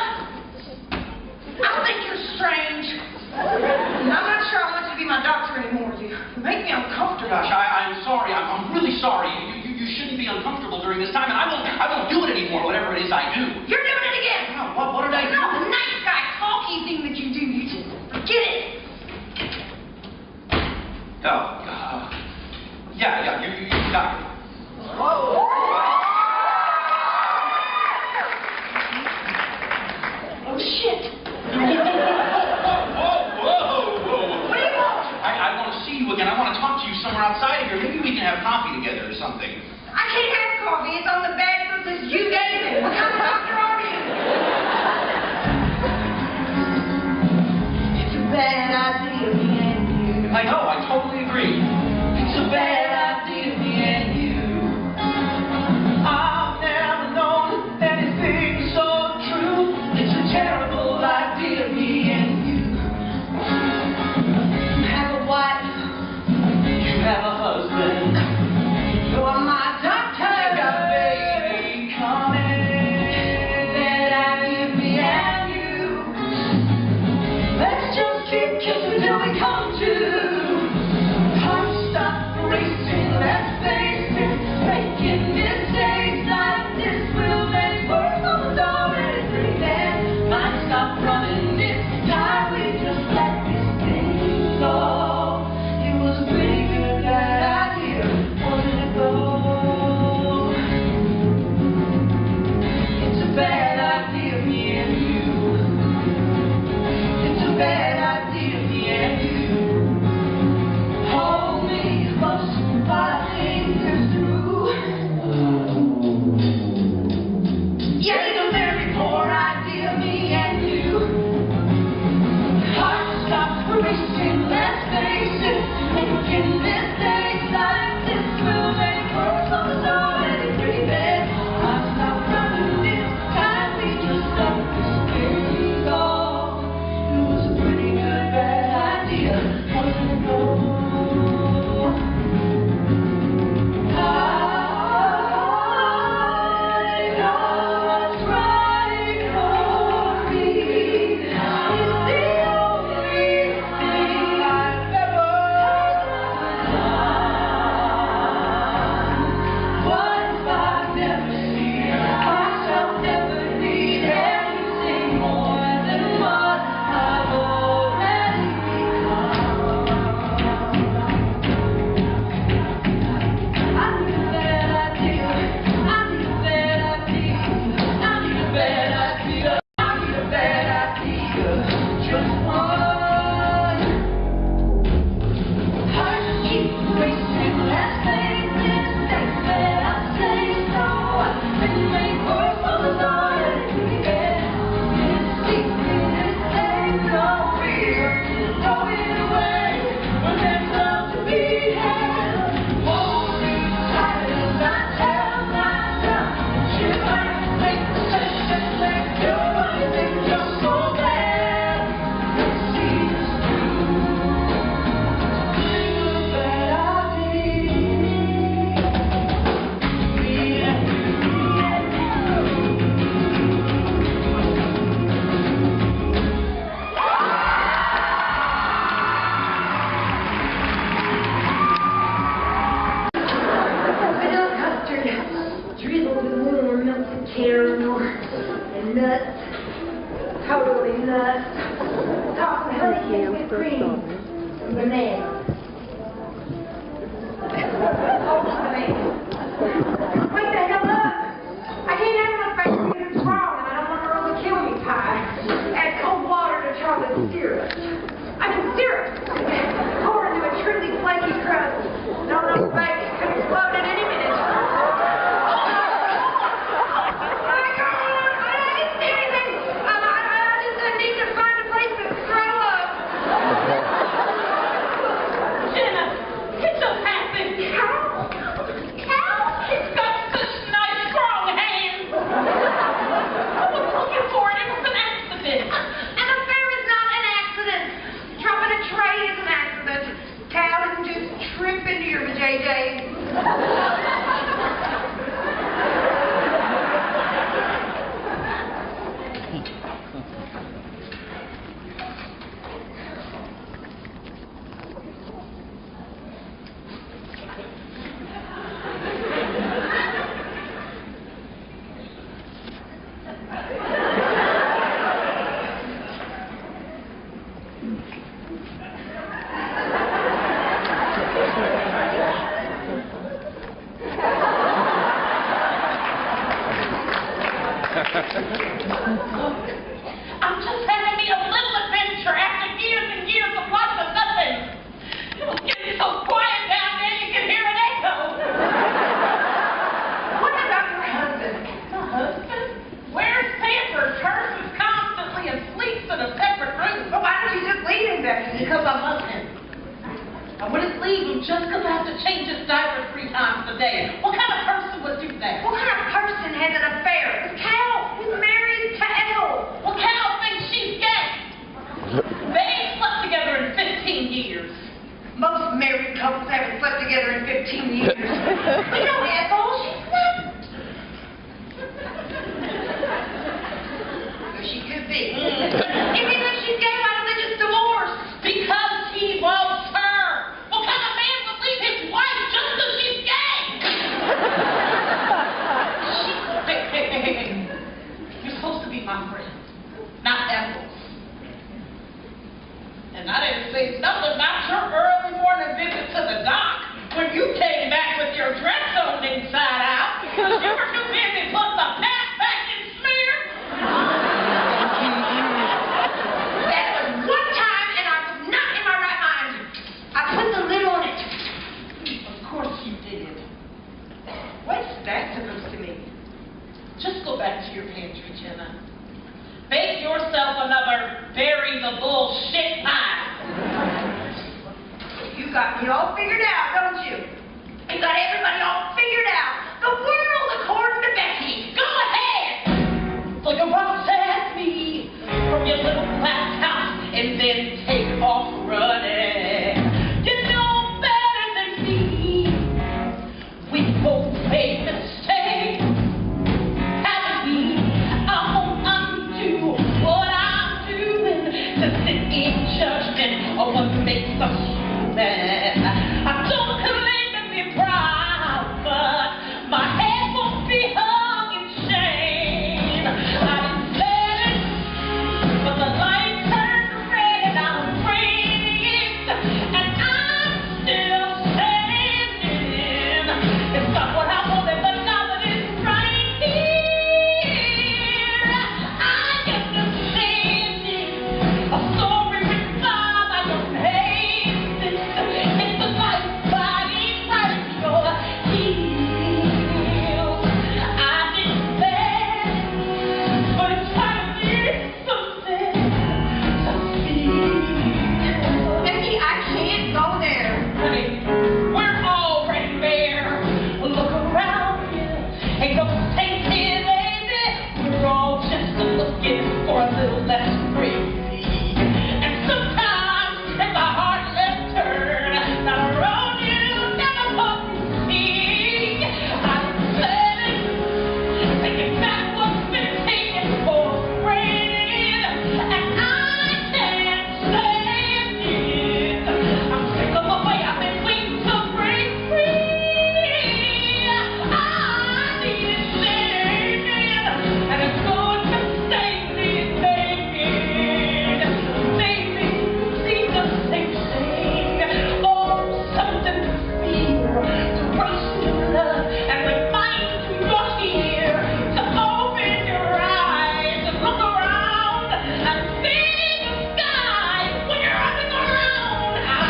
I think you're strange. I'm not sure I want you to be my doctor anymore. You make me uncomfortable. Gosh, I'm sorry. I'm really sorry. You shouldn't be uncomfortable during this time, and I won't do it anymore, whatever it is I do. You're doing it again. Oh, what did I do? No, the nice guy talky thing that you do. You just forget it. Oh, yeah, you got it. Oh, shit. Whoa. What do you want? I want to see you again. I want to talk to you somewhere outside of here. Maybe we can have coffee together or something. I can't have coffee. It's on the bad food list you gave me. What kind of doctor are you? It's a bad idea, me and you. I know, I totally agree. It's a bad idea, me and you. I've never known anything so true. It's a terrible idea, me and you. You have a wife, you have a husband. You're my doctor. You got a baby coming. Bad idea, me and you. Let's just keep kissing till we come to. Hearts stop racing, let's face it. Making mistakes like this will make worse on the door and it's pretty bad. Minds stop running, it's time we just let this thing go. It was a pretty good bad idea, wasn't it though? It's a bad idea, me and you. It's a bad idea, me and you. Hold me close while I think this through. Yeah, it's a very poor idea, me and you. Hearts stop racing, let's face it. Making mistakes like this will make worse on the door and it's pretty bad. Hearts stop running, it's time we just let this thing go. It was a pretty good bad idea, wasn't it though? Caramel and nuts, totally nuts, topped with honey with cream and bananas. Wake the hell up! I can't have enough baked potatoes wrong and I don't want her to kill me pie. Add cold water to chocolate syrup. I mean syrup! Pour into a truly flaky crust. No enough bake, it's going to explode at any minute. Jenna, it just happened. How? I'm just having me a little adventure after years and years of lots of nothing. It was getting so quiet down there you could hear an echo. What about your husband? My husband? Where's Pampers? Hers is constantly and sleeps in a separate room. Well, why don't you just leave him, Becky? Because I love him. I wouldn't leave him just because I have to change his diaper 3 times a day. What kind of person would do that? What kind of person has an affair with Cal? He's married to Ethel. Well, Cal thinks she's gay. They ain't slept together in 15 years. Most married couples haven't slept together in 15 years. You know Ethel, she's not. Or she could be. If you think she's gay, why don't they just divorce? Because he loves her. What kind of man would leave his wife just because she's gay? Hey. You're supposed to be my friend, not Ethel's. And I didn't say nothing about your early morning visit to the dock when you came back with your dress sewn inside out because you were too busy putting the past back in smear. That was one time and I was not in my right mind. I put the lid on it. Of course you did. What's that supposed to mean? Just go back to your pantry, Jenna. Make yourself another bury the bullshit pie. You got me all figured out, don't you? You got everybody all figured out. The world according to Becky. Go ahead. Like a rock at me from your little glass house and then take off running. You know better than me. We both made mistakes. Haven't we? I won't undo what I'm doing to sit in judgment of what makes us human. I don't claim to be proud, but my head won't be hung in shame. I didn't let it, but the light turned red and I'm afraid, and I'm still standing. It's not what I wanted, but now that it's right here, I understand it. A story written by my own hand. It's the life fighting right in your heels. I didn't beg, but it's time to do something to feel. Becky, I can't go there. Honey, we're already there. Look around you. Ain't no saints here, baby. We're all just looking for a little less crazy. And sometimes it's a hard left turn. Not a road you never thought you'd see. I said it. Taking back what's been taken for granted. And I can't stand it. I'm sick of the way I've been waiting to break free. I need it saving, and it's going to stay needed saving. Maybe see the same thing, or something to feel, to rush to love and remind you you're here, to open your eyes and look around and see the sky when you're running around. I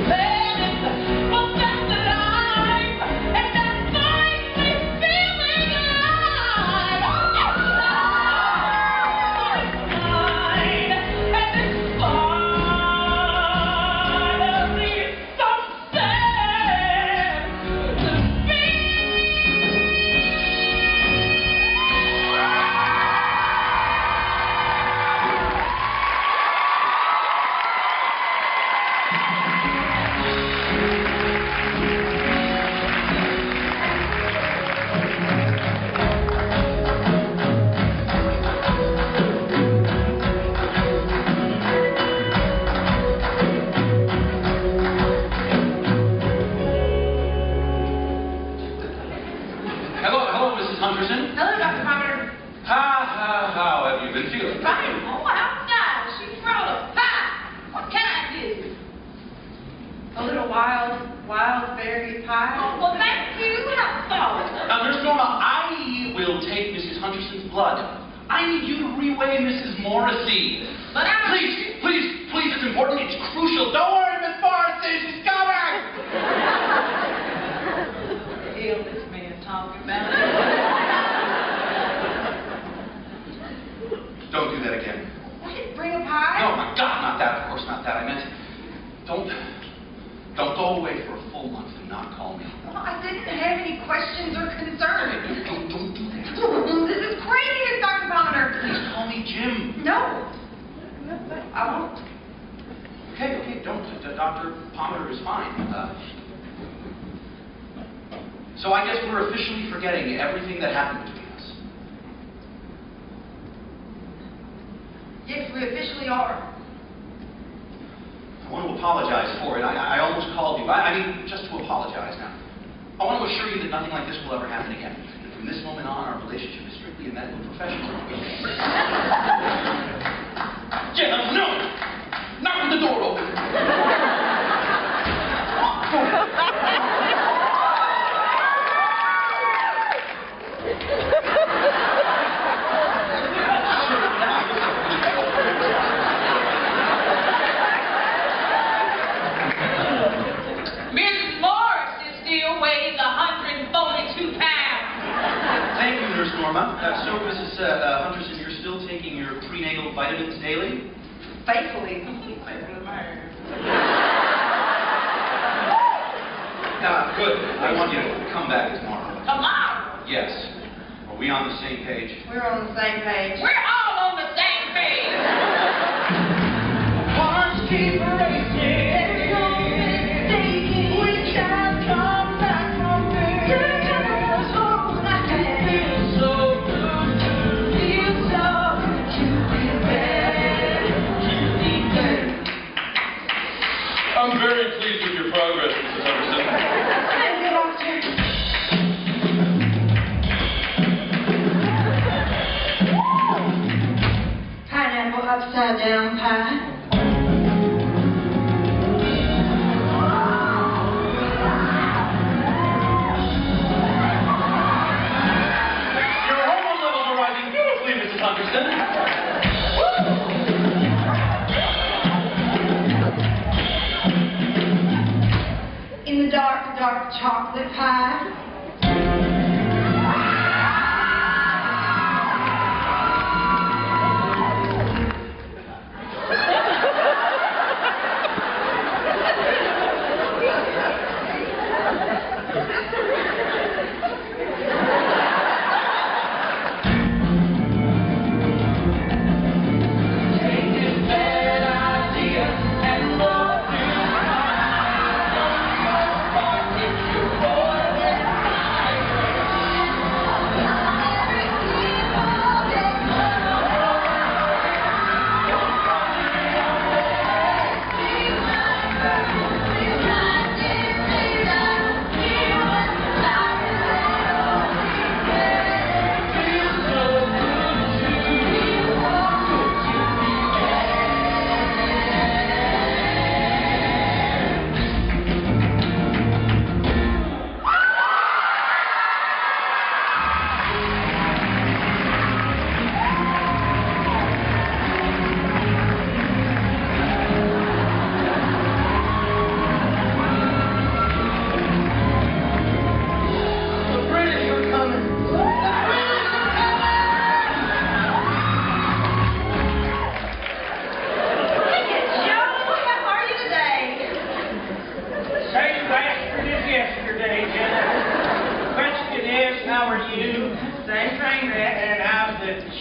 said it, but that's alive, and that makes me feeling alive. It's mine, and it's finally something to Hello, Mrs. Hunterson. Hello, Dr. Palmer. How have you been feeling? Fine. Oh, how nice. She's frozen. Hi. What can I do? A little wild berry pie. Oh, well, thank you. How thoughtful. Nurse Norma, I will take Mrs. Hunterson's blood. I need you to reweigh Mrs. Morrissey. But I'm... Please, it's important. It's crucial. Don't worry, Miss Morrissey. She's coming. What the hell this man talking about? Don't do that again. What? Bring a pie? No, my God, not that. Of course, not that. I meant, don't go away for a full month and not call me. Well, I didn't have any questions or concerns. Don't do that. This is crazy, Dr. Bonner. Please call me Jim. No. I won't. Okay, don't. Dr. Pomander is fine. So I guess we're officially forgetting everything that happened between us. Yes, we officially are. I want to apologize for it. I almost called you. I mean, just to apologize now. I want to assure you that nothing like this will ever happen again. From this moment on, our relationship is strictly a medical professional. Jenna, no! Not with the door open. Miss Morris still weighs 142 pounds. Thank you, Nurse Norma. So, Mrs. Hunterson, you're still taking your prenatal vitamins daily? Faithfully. Good. I want you to come back tomorrow. Tomorrow. Yes. Are we on the same page? We're on the same page. We're all on the same page. Hearts keep racing. There's no mistaking which I've come back from there. You're gonna hold I can feel so good to feel so good to be bad, to be bad. I'm very pleased with your progress, Mrs. Hunterson. Thank you, Doctor. Pineapple upside down pie. Your hormone levels are rising beautifully, Mrs. Hunterson. In the dark, dark chocolate pie.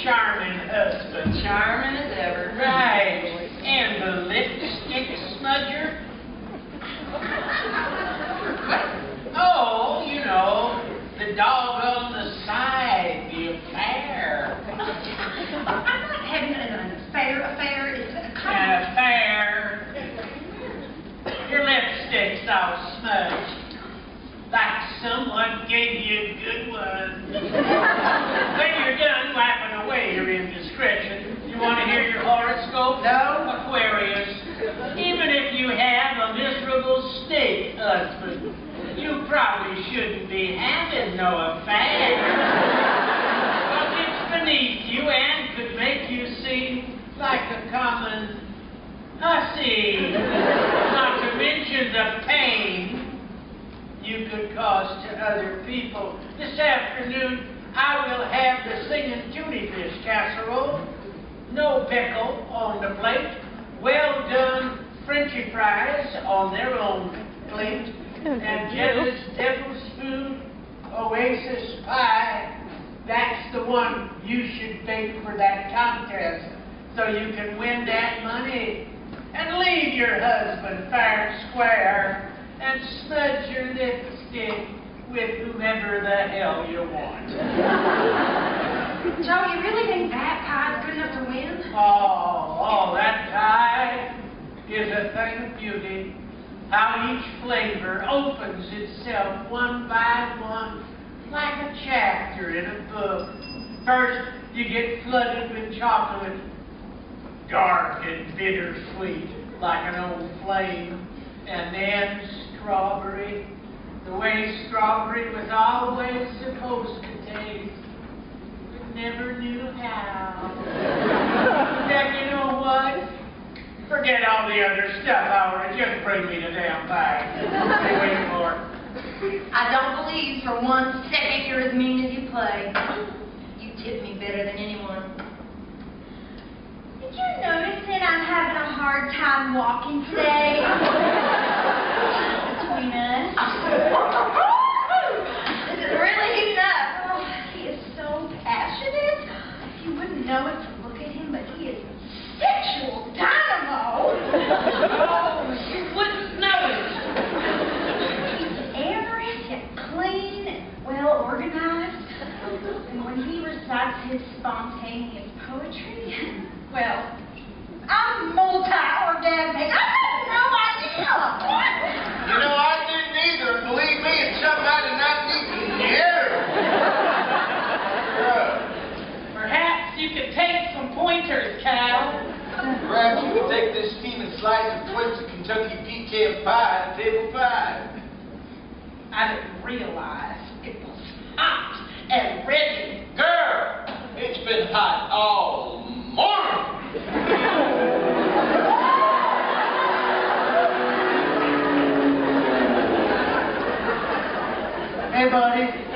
charming husband. Charming as ever. Right. And the lipstick smudger? Oh, you know, the dog on the side, the affair. I'm not having an affair. It's a An affair. Your lipstick's all smudged. Like someone gave you a good one. When you're done wiping away your indiscretion, you want to hear your horoscope? No. Aquarius. Even if you have a miserable state husband, you probably shouldn't be having no affair. Because it's beneath you and I see. Not to mention the pain you could cause to other people. This afternoon, I will have the singing tuna fish casserole, no pickle on the plate, well done Frenchy fries on their own plate, and Jenna's devil's food oasis pie. That's the one you should bake for that contest, so you can win that money and leave your husband fair and square and smudge your lipstick with whomever the hell you want. Joe, you really think that pie's good enough to win? Oh, that pie is a thing of beauty. How each flavor opens itself one by one, like a chapter in a book. First, you get flooded with chocolate, dark and bittersweet, like an old flame, and then strawberry, the way strawberry was always supposed to taste, but never knew how. Then you know what? Forget all the other stuff, Howard. Just bring me the damn pie. What are you waiting for? I don't believe for 1 second you're as mean as you play. You tip me better than anyone. Did you notice that I'm having a hard time walking today? Between us. This is really heating up. Oh, he is so passionate. You wouldn't know it to look at him, but he is a sexual dynamo. Oh, you wouldn't notice. He's amorous and clean and well organized. And when he recites his spontaneous poetry, well, I'm multi-orgasmic. I had no idea. You know, I didn't either. And believe me, it's something I did not need to hear. Perhaps you could take some pointers, Cal. Perhaps you could take this steaming slice of twisted Kentucky pecan pie to table 5. I didn't realize it was hot and ready. Girl, it's been hot all morning. Hey, buddy. Hey,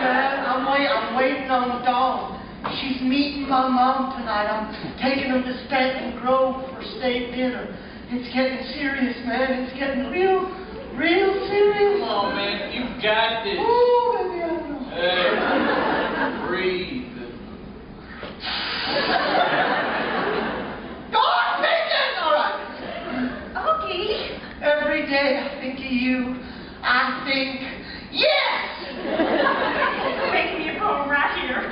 man, I'm waiting on Dawn. She's meeting my mom tonight. I'm taking them to Stanton Grove for steak dinner. It's getting serious, man. It's getting real serious. Come on, man, you got this. Ooh, baby, I know. Hey, breathe. Dawn, Nathan! All right. Okay. Every day I think of you. I think, yes! You're making me a poem right here.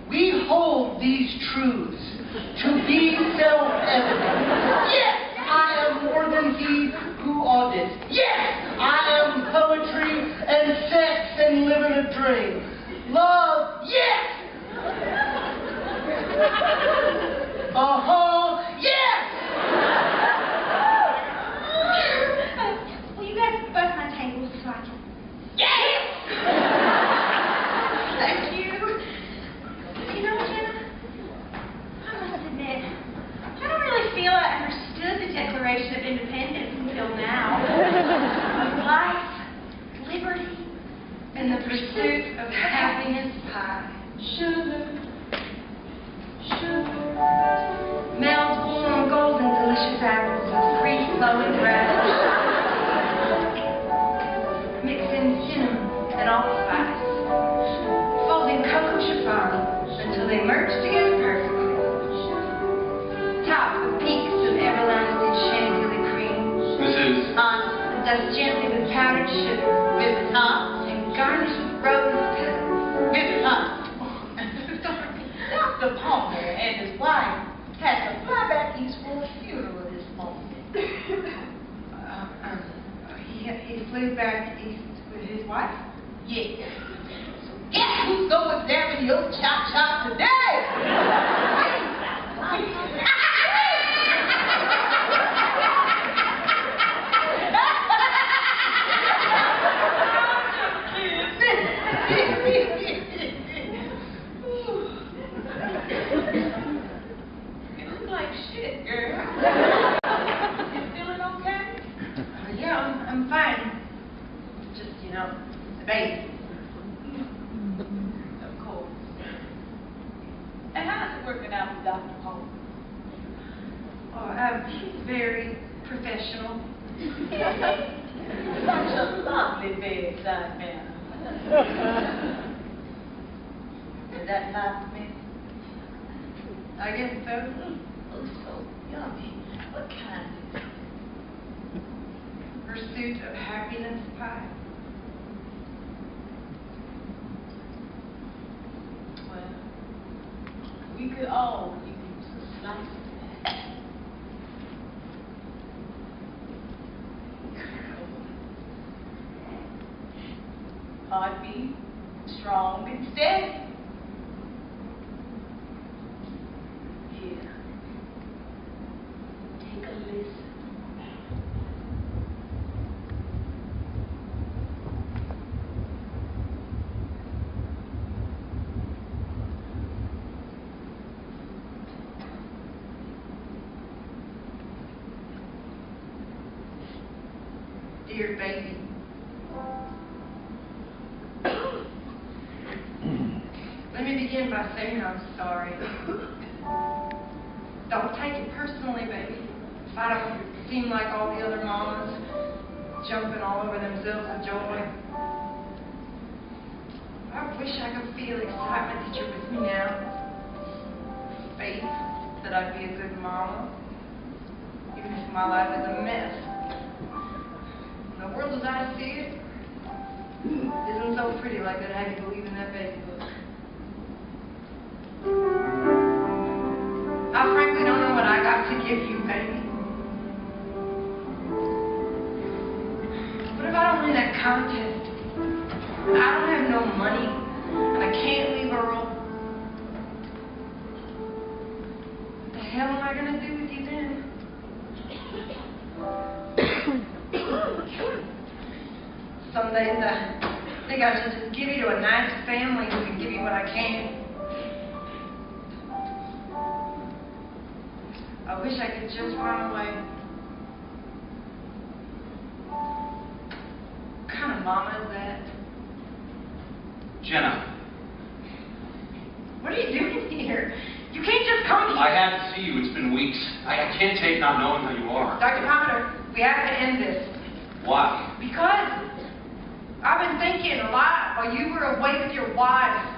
We hold these truths to be self-evident. Yes, I am more than he who audits. Yes, I am poetry and sex and living a dream. Love, yes! Yes! Will you guys bust my tables so I can... Yes! Thank you. You know, Jenna, I must admit, I don't really feel I understood the Declaration of Independence until now. Life, liberty, and the pursuit of happiness pie. Sugar. Mel's warm, golden, delicious apples with free-flowing grass. Mix in cinnamon and allspice. Fold in cocoa chiffon until they merge together perfectly. Top with peaks of everlasting chantilly cream. Mrs. Dust gently with powdered sugar. Mrs. Hunt? And garnish with rose petals. Mrs. Hunt? Dr. Palmer and his wife had to fly back east for a funeral this morning. He flew back east with his wife? Yes. Guess who's going down in your cha-cha today? You look like shit. baby. Of course. And how's it working out with Dr. Paul? Oh, he's very professional. Such a lovely bedside manner. Is that nice, Miss? I guess so. Oh, so yummy. What kind is it? Pursuit of happiness pie. Well, we could all use a slice of that. Heartbeat, strong and steady. Here, take a listen. Dear baby. Let me begin by saying I'm sorry. Don't take it personally, baby. If I don't seem like all the other mamas, jumping all over themselves with joy. I wish I could feel excitement that you're with me now. Faith that I'd be a good mama, even if my life is a mess. The world as I see it isn't so pretty like that. Have you believe in that baby book? I frankly don't know what I got to give you, baby. What if I don't win that contest? I don't have no money, and I can't leave Earl. What the hell am I gonna do with you then? Some days I think I should just give you to a nice family who can give you what I can. I wish I could just run away. What kind of mama is that? Jenna, What are you doing here? You can't just come here. I had to see you. It's been weeks. I can't take not knowing how you are. Dr. Pomander, we have to end this. Why? Because I've been thinking a lot while you were away with your wife.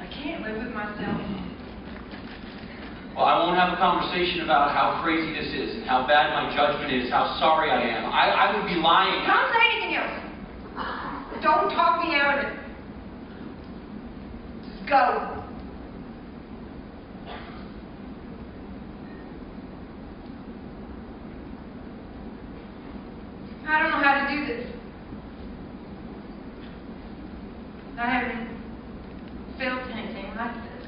I can't live with myself. Well, I won't have a conversation about how crazy this is and how bad my judgment is, how sorry I am. I would be lying. Don't say anything else. Don't talk me out of it. Just go. I don't know how to do this. I haven't felt anything like this.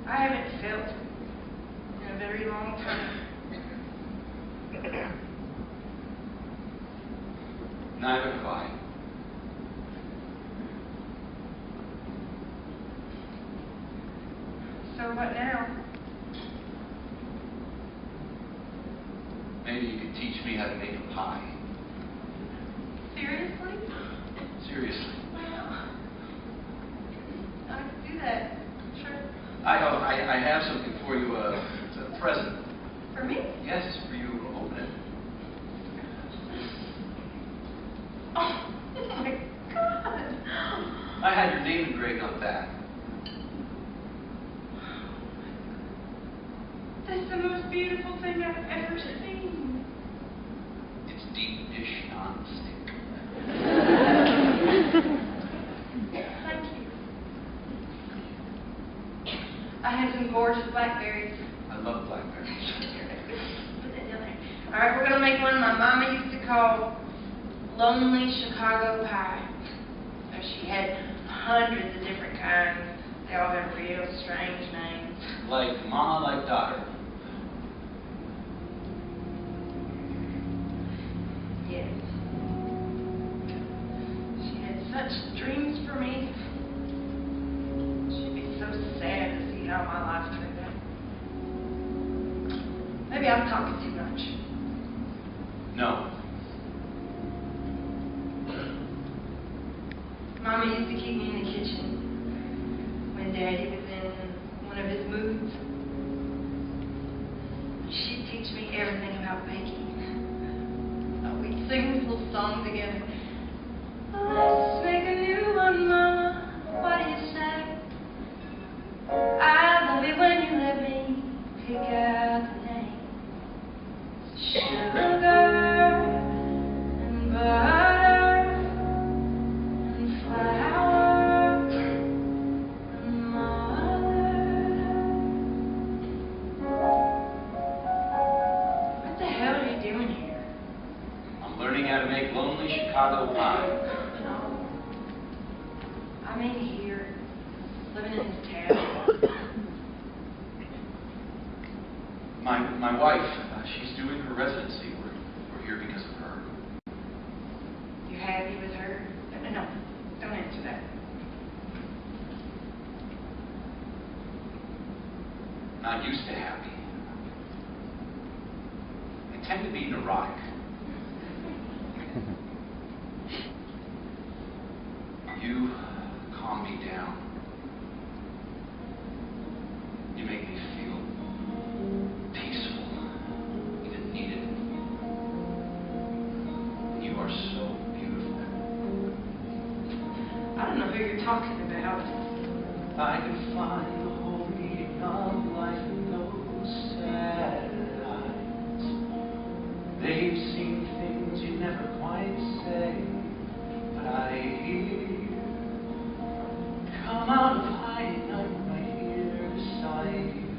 I haven't felt in a very long time. Neither have I. So what now? Maybe you could teach me how to make a pie. Seriously? Seriously. Well, I could do that. Sure. I have something for you, a present. For me? Yes, for you. Open it. Oh my God. I had your name engraved on the back. That's the most beautiful thing I've ever seen. It's deep dish non-stick. Thank you. I had some gorgeous blackberries. I love blackberries. Put that down there. All right, we're gonna make one my mama used to call Lonely Chicago Pie. So she had hundreds of different kinds. They all had real strange names. Like mama, like daughter. Yes. She had such dreams for me. She'd be so sad to see how my life turned out. Maybe I'm talking too much. No. Mama used to keep me in the kitchen when Daddy was in one of his moods. She'd teach me everything about baking. We'd sing this little song together. Let's make a new one, Mama. What do you say? I love it when you let me pick out the name. Sugar and butter and flour and mother. What the hell are you doing here? I'm learning how to make lonely Chicago pie. No. I mean here, living in this town. My wife, she's doing her residency. We're here because of her. You happy with her? No, don't answer that. Not used to happy. I tend to be neurotic. You calm me down. You make me feel peaceful, even needed. You are so beautiful. I don't know who you're talking about. I can find the whole meaning of life in those sad eyes. They've seen things you never quite say, but I hear come out of hiding, I'm right here beside you.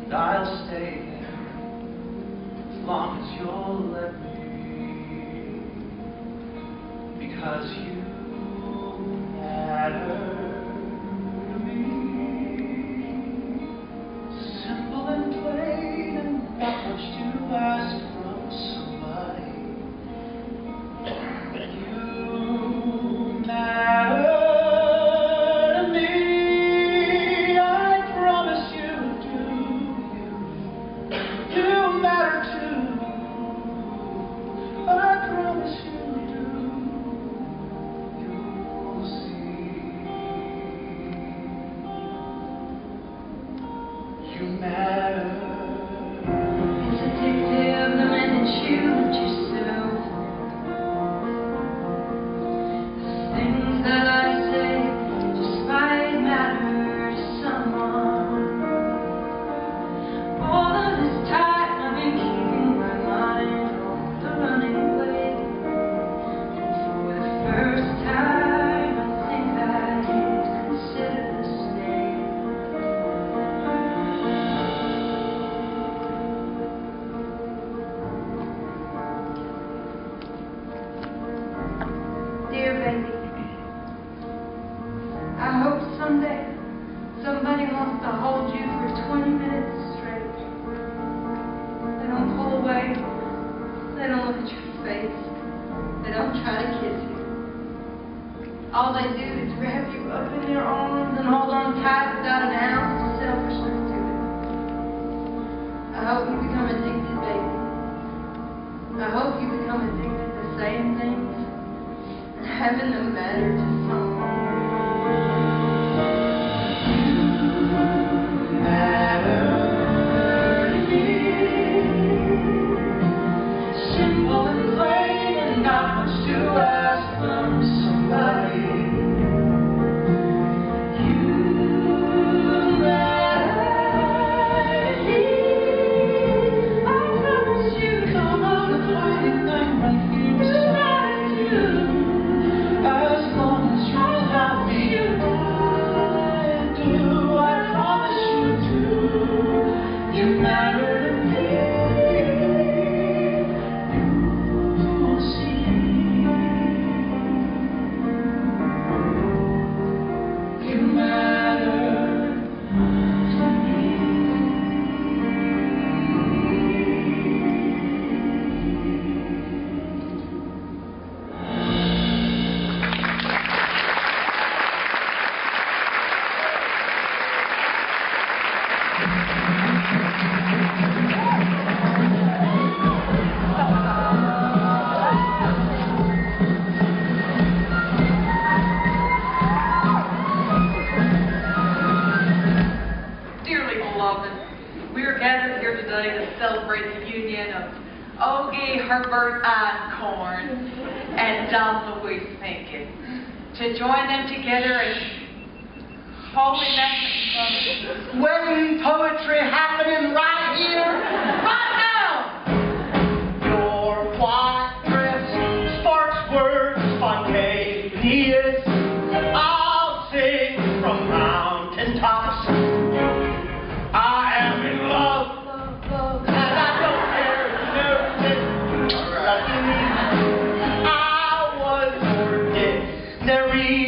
And I'll stay there as long as you'll let me, because you matter to me. Simple and plain and not much to ask from somebody. You matter to me. I promise you do. You matter too. I promise you do. You'll see. You matter. It's addictive the minute you let yourself. The things that I say just might matter to someone. All of this time I've been keeping my mind on the running away. And for the first time I think I need to consider this stay. Dear baby, I hope someday somebody wants to hold you for 20 minutes straight. They don't pull away. They don't look at your face. They don't try to kiss you. All they do is wrap you up in their arms and hold on tight without an ounce of selfishness to it. I hope you become addicted, baby. I hope you become addicted to saying things and having them matter to someone. Matter to me. Simple and plain and not much to ask from somebody. You matter to me. I promise you come out of hiding, I'm right here beside you. As long reunion of Ogie Herbert Einkorn and Don Louis Finken to join them together as holy message. Wedding poetry happening right here, right now. Your white dress sparks words spontaneous. I'll sing from mountain tops. I am in love, and I don't care if you never I was ordinary,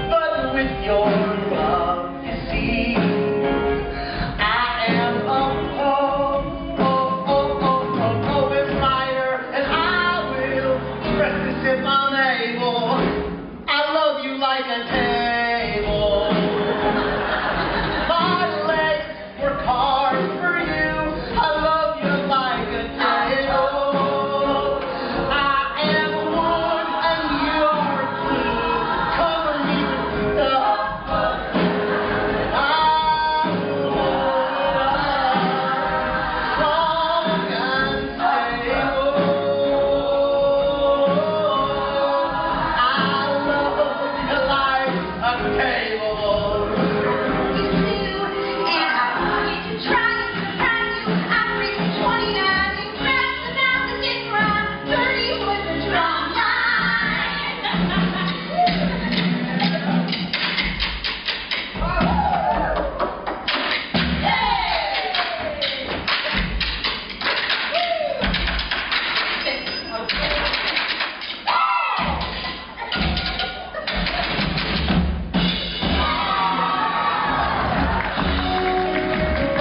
but with your love, you see, I am a poet writer, and I will express this if I'm able. I love you like a table. My legs work hard for you. I love you like a table. I am wood and you are glue. Cover me with stuff. I'm strong and stable. I love you like a table. You do, and I want you to try and surprise you. I'm freaking 29 and crash without the dick rhyme. 30 was a drum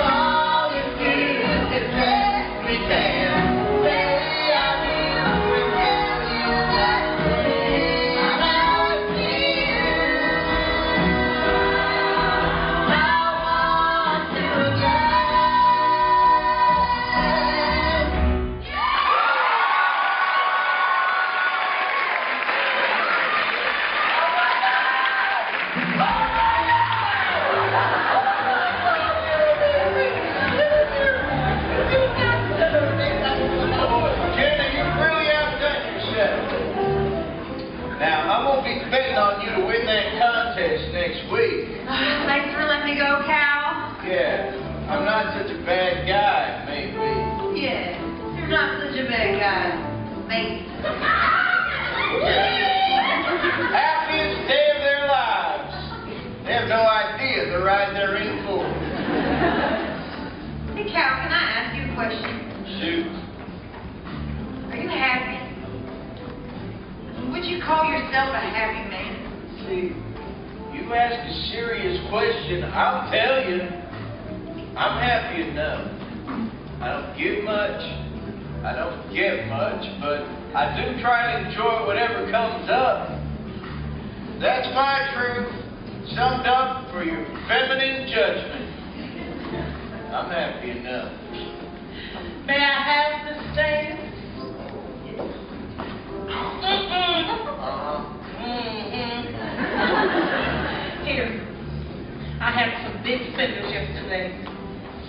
All you do is let me down. Say I will and tell you that way. I love you. I want to get. Jenna, you really outdone yourself. Now, I'm gonna be betting on you to win that contest next week. Thanks for letting me go, Cal. Yeah, I'm not such a bad guy, maybe. Yeah, you're not such a bad guy, mate. Happiest day of their lives. They have no idea the ride they're in for. Hey, Cal, can I ask you a question? Shoot. Are you happy? Would you call yourself a happy man? See, you ask a serious question, I'll tell you. I'm happy enough. I don't get much. I don't get much, but I do try to enjoy whatever comes up. That's my truth, summed up for your feminine judgment. I'm happy enough. May I have the stand? Here, I had some big spenders yesterday.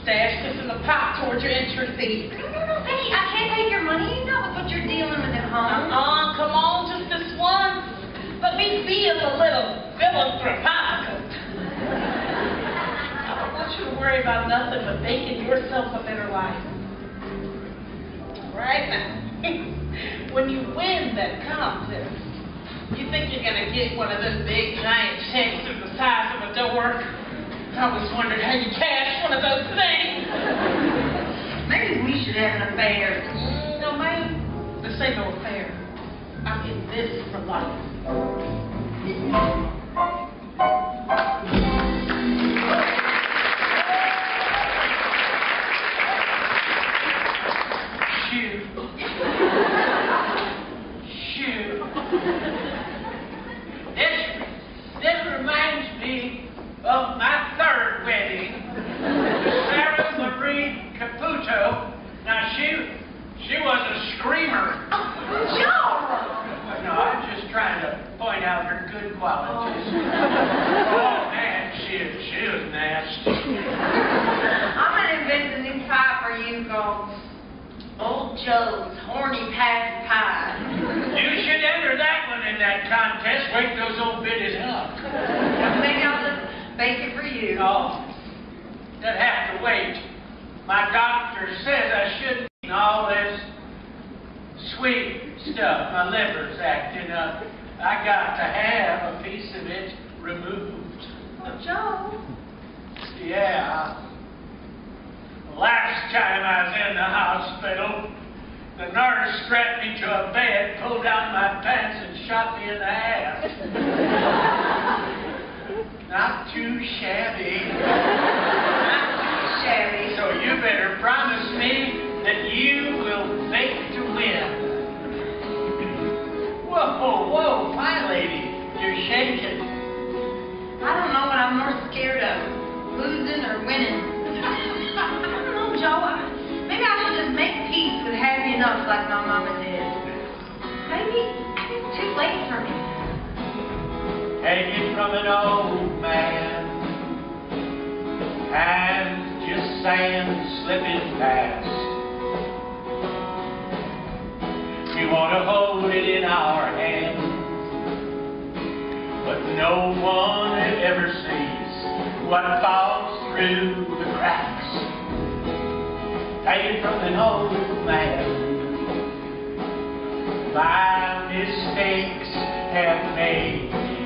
Stashed this in the pot towards your entry fee. No, Penny, I can't take your money. You know what you're dealing with at home. Come on, just this once. Let me feel a little philanthropical. I don't want you to worry about nothing but making yourself a better life. Right now, when you win that contest, you think you're going to get one of those big giant checks through the size of a door? I always wondered how you cash one of those things. Maybe we should have an affair. No, ma'am. This ain't no affair. I'm in this for life. Shoot. This reminds me of my third wedding. Sarah Marie Caputo. Now she was a screamer. No, I'm just trying to point out her good qualities. Oh man, she was nasty. I'm gonna invent a new pie for you called Joe's horny past pie. You should enter that one in that contest. Wake those old biddies up. I think I'll just bake it for you. No, they'd have to wait. My doctor says I shouldn't eat all this sweet stuff. My liver's acting up. I got to have a piece of it removed. Well, Joe. Yeah. Last time I was in the hospital, the nurse strapped me to a bed, pulled down my pants, and shot me in the ass. Not too shabby. Not too shabby. So you better promise me that you will fake to win. Whoa, my lady, you're shaking. I don't know what I'm more scared of, losing or winning. I don't know, Joe. Maybe I should just make peace with happy enough like my mama did. Maybe it's too late for me. Take it from an old man, and just saying slipping past. We want to hold it in our hands, but no one ever sees what falls through the cracks. Take it from an old man. My mistakes have made me,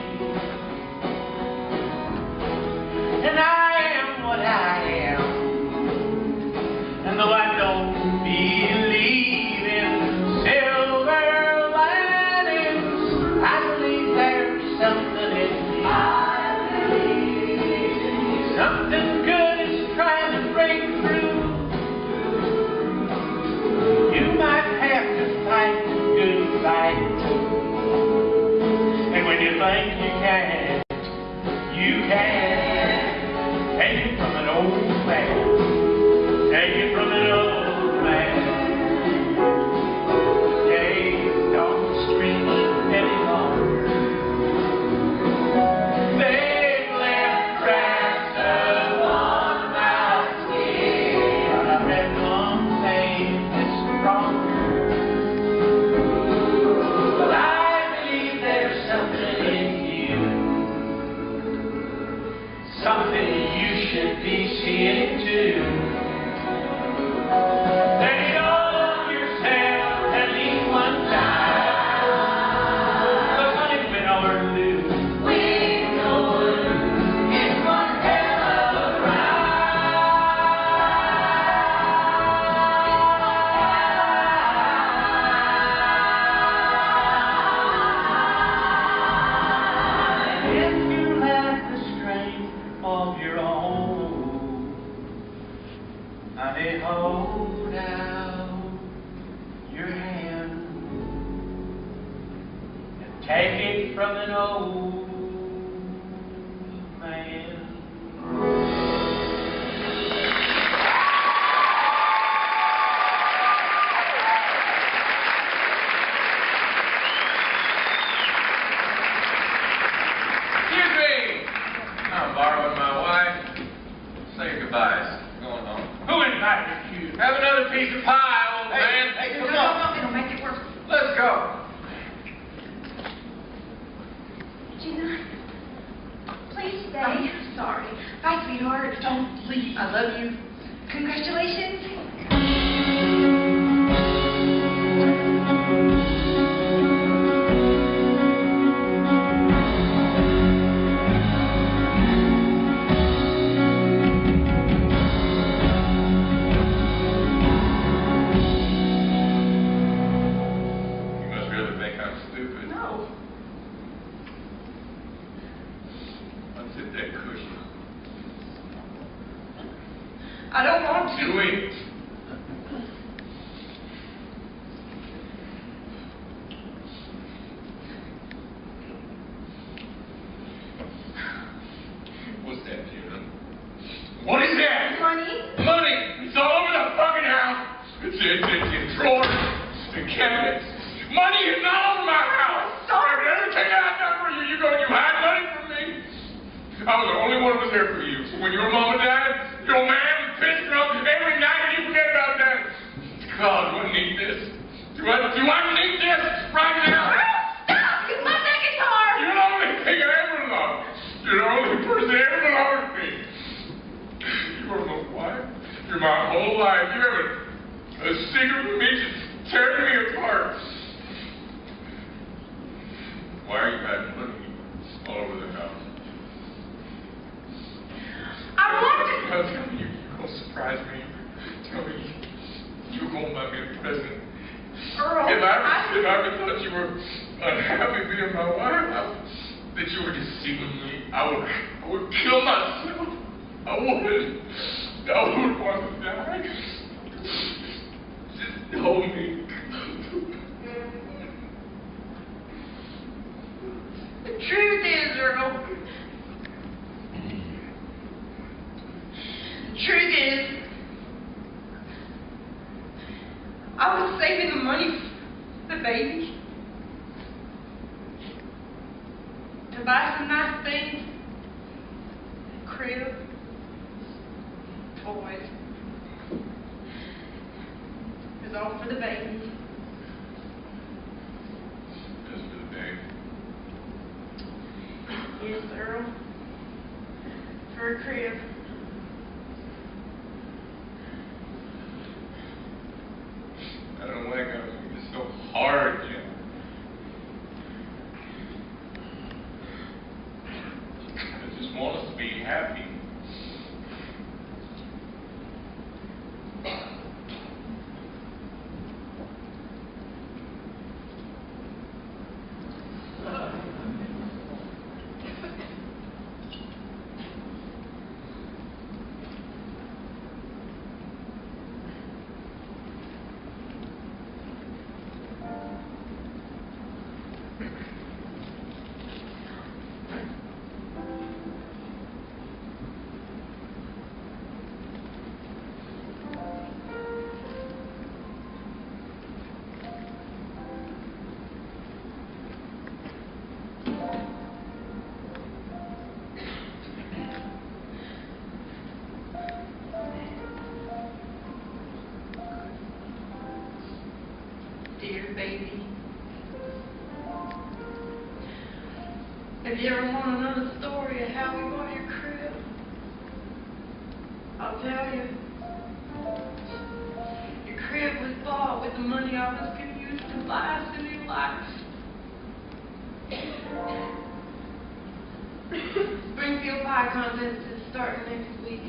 and I am what I am. And though I don't believe in silver linings, I believe there's something in me. I believe something good is trying to break through. You might have to fight the good fight, and when you think you can't, you can. Take it from an old man. Take it from an old man. Days don't stretch any longer. They've left tracks upon my skin. But I read one thing that's stronger. But I believe there's something in you, something you should be seeing too. Take it all on yourself at least one time. 'Cause honey, win or lose, win or lose, it's one hell of a ride. If you lack the strength of your own, honey, hold out your hand and take it from an old man. Excuse me! I'm borrowing my wife. Say your goodbyes. Going home. Who invited you? Have another piece of pie, old man. Hey, no, it'll make it worse. Let's go. Gina, please stay. I'm sorry. Bye, sweetheart. Don't leave. I love you. Congratulations. You must really think I'm stupid. No. Unzip that cushion. I don't want to. Do it. What's that, Gina? What is that? Money? Money! It's all over the fucking house! It's in drawers, in cabinets. Money is not over my house! Sorry, everything I've done for you, you hide money from me. I was the only one who was there for you. So when your mama died, your man was pissed drunk every night and you forget about that. God, do I need this? Do I need this right now? Stop! You left that guitar! You're the only thing I ever loved. You're the only person that ever loved me. You are my wife. You're my whole life. You have a secret with me just tearing me apart. Why are you hiding money all over the house? I wanted... Tell me you're going to surprise me. Tell me you're going to buy me a present. Earl, If I ever thought you were unhappy being my wife, that you were deceiving me, I would kill myself. I would want to die. Just hold me. The truth is, Earl, the truth is, I was saving the money for the baby to buy some nice things, crib, toys. It was all for the baby. Just for the baby. Yes, Earl. For a crib. I don't like how it's so hard, Jim. I just want us to be happy. Dear baby, if you ever want another story of how we bought your crib, I'll tell you. Your crib was bought with the money I was going to use to buy us a new life. Springfield Pie Contest is starting next week.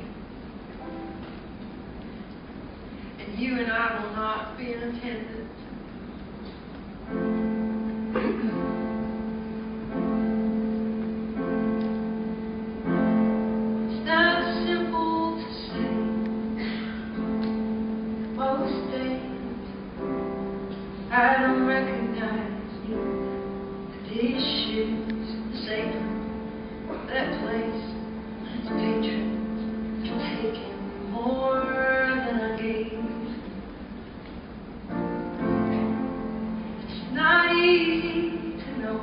And you and I will not be in attendance. It's not simple to say most days I don't recognize you. The dishes, the same, that place, its patrons have taken more than I gave. It's not easy to know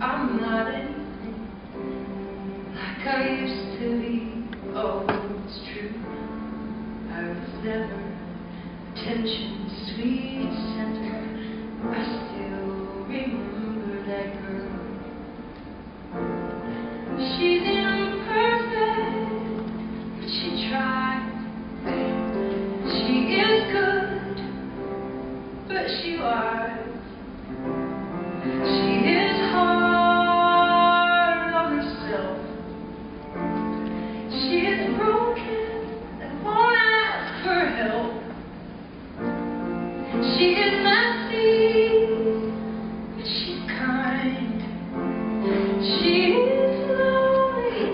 I'm not anything like I used to be. Oh, it's true, I was never attention's sweet center. I still remember that girl. She's imperfect, but she tried. She is good, but she lies. She is hard on herself. She is broken and won't ask for help. She is messy, but she's kind. She is lonely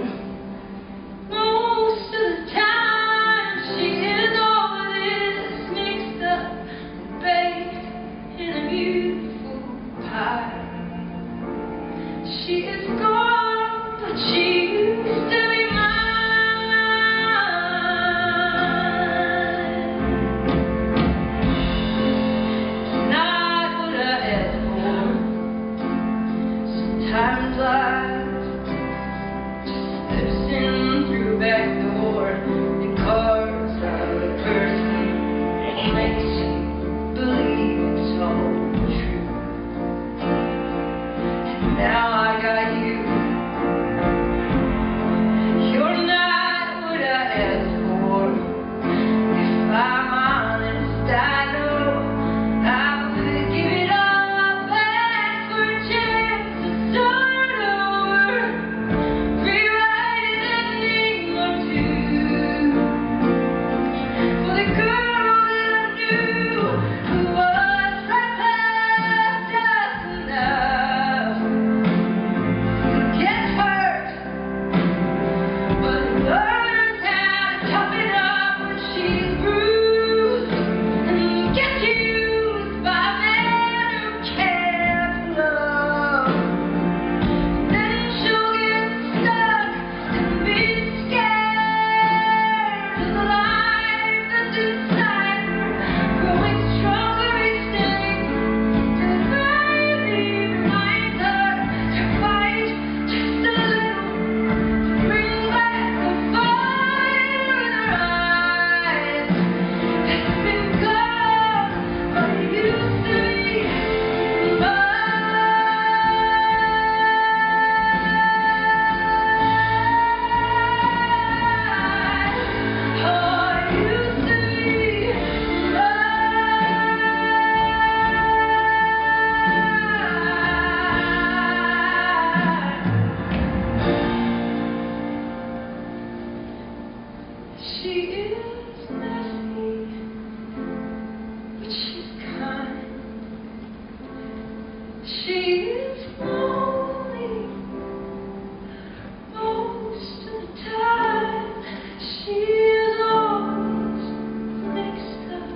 most of the time. She is all of this mixed up and baked in a beautiful pie. She is gone, but she used to be mine. makes you believe it's all true. And now I got you. You're not what I asked for. If I'm honest, I know I would give it all back for a chance to start over, rewrite an ending or two for the girl that I knew who was right past just enough to get hurt, but learns how to tough it up when she's bruised and gets used by men who can't love. Then she'll get stuck and be scared of the life that's inside her, growing stronger each day. Society reminds her to fight just a little, to bring back the fire in her eyes. It's been gone, but it used to be mine. Oh, it used to be mine. She is messy, but she's kind. She is lonely most of the time. She is always mixed up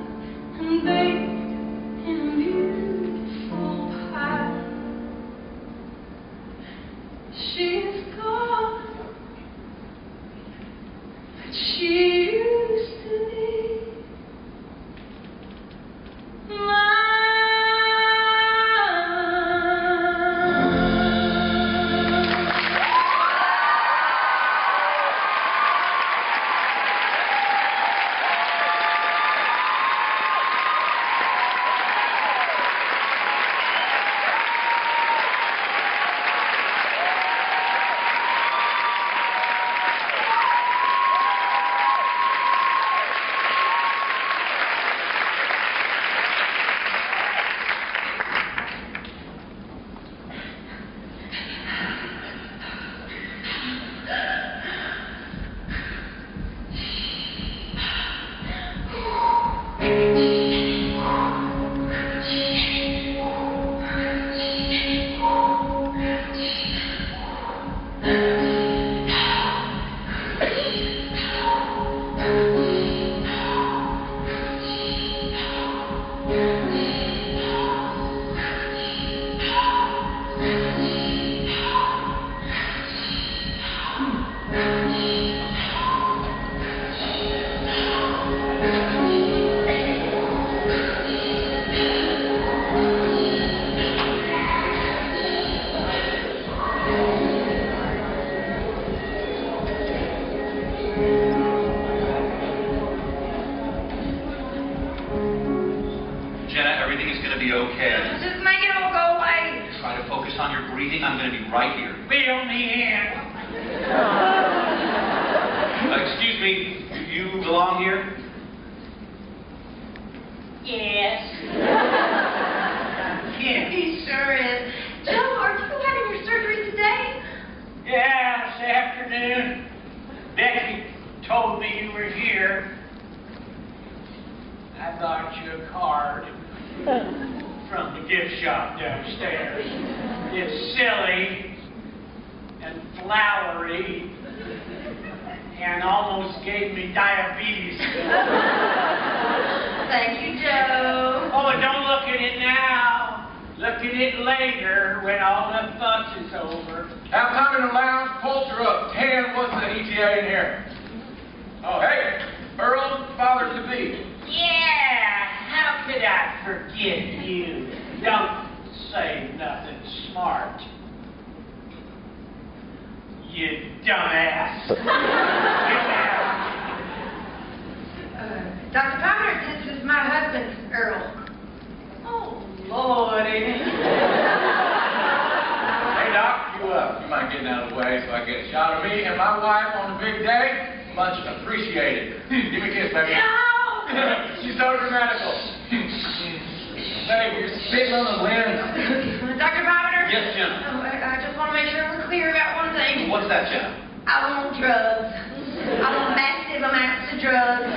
and baked in a beautiful pie. She's gone, but she used to be Jenna, everything is going to be okay. Just make it all go away. Try to focus on your breathing. I'm going to be right here. Fill me in. Excuse me, do you belong here? Yes. Yeah. He sure is. Joe, are you having your surgery today? Yeah, this afternoon. Becky told me you were here. I got you a card from the gift shop downstairs. It's silly and flowery and almost gave me diabetes. Thank you, Joe. Oh, but don't look at it now. Look at it later when all the fuss is over. Have time in the lounge, pulse her up. Tan, what's the ETA in here? Oh, hey, Earl, father-to-be. Yeah, how could I forget you? Don't say nothing smart. You dumbass. Dr. Palmer, this is my husband. okay? So I get a shot of me and my wife on the big day. Much appreciated. Give me a kiss, baby. No! She's so dramatical. Baby, you're spitting on the wind. Dr. Bobbitter? Yes, Jenna. I just want to make sure we're clear about one thing. What's that, Jenna? I want drugs. I want massive amounts of drugs.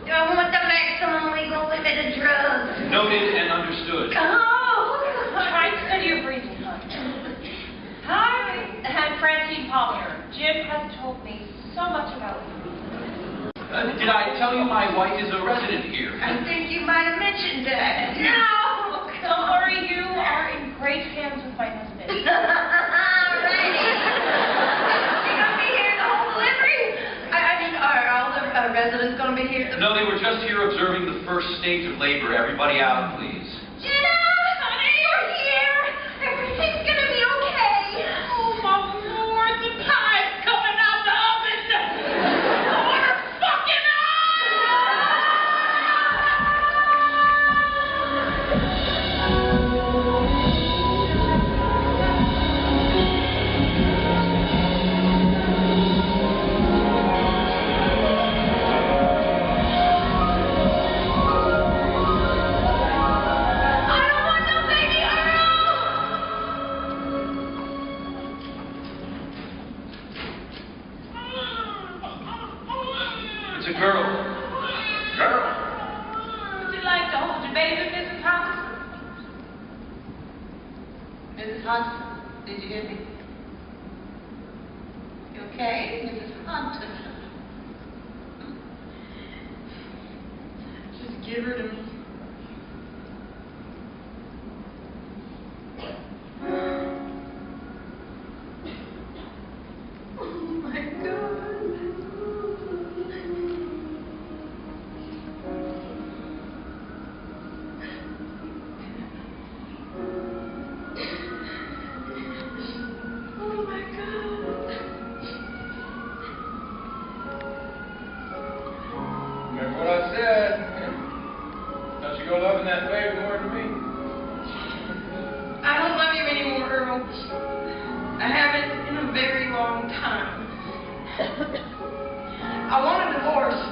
I want the maximum legal limit of drugs. Noted and understood. Oh! Try to study your breathing, honey. Hi, I'm Francine Polliner. Jim has told me so much about you. Did I tell you my wife is a resident here? I think you might have mentioned that. No! Don't worry, you are in great hands with my husband. Alrighty. You gonna be here the whole delivery? I mean, are all the residents gonna be here? No, they were just here observing the first stage of labor. Everybody out, please. Jenna, honey, you're here. Everything's gonna be okay. Oh, my Lord, the pie's coming out the oven. What a fucking I don't want no baby Earl. It's a girl. Girl. Would you like to hold your baby, Mrs. Thompson? Mrs. Hunter, did you hear me? You okay, Mrs. Hunter? Just give her to me. Oh my God. Oh my God. Remember what I said? Don't you go loving that baby more than me? I don't love you anymore, Earl. I haven't in a very long time. I want a divorce.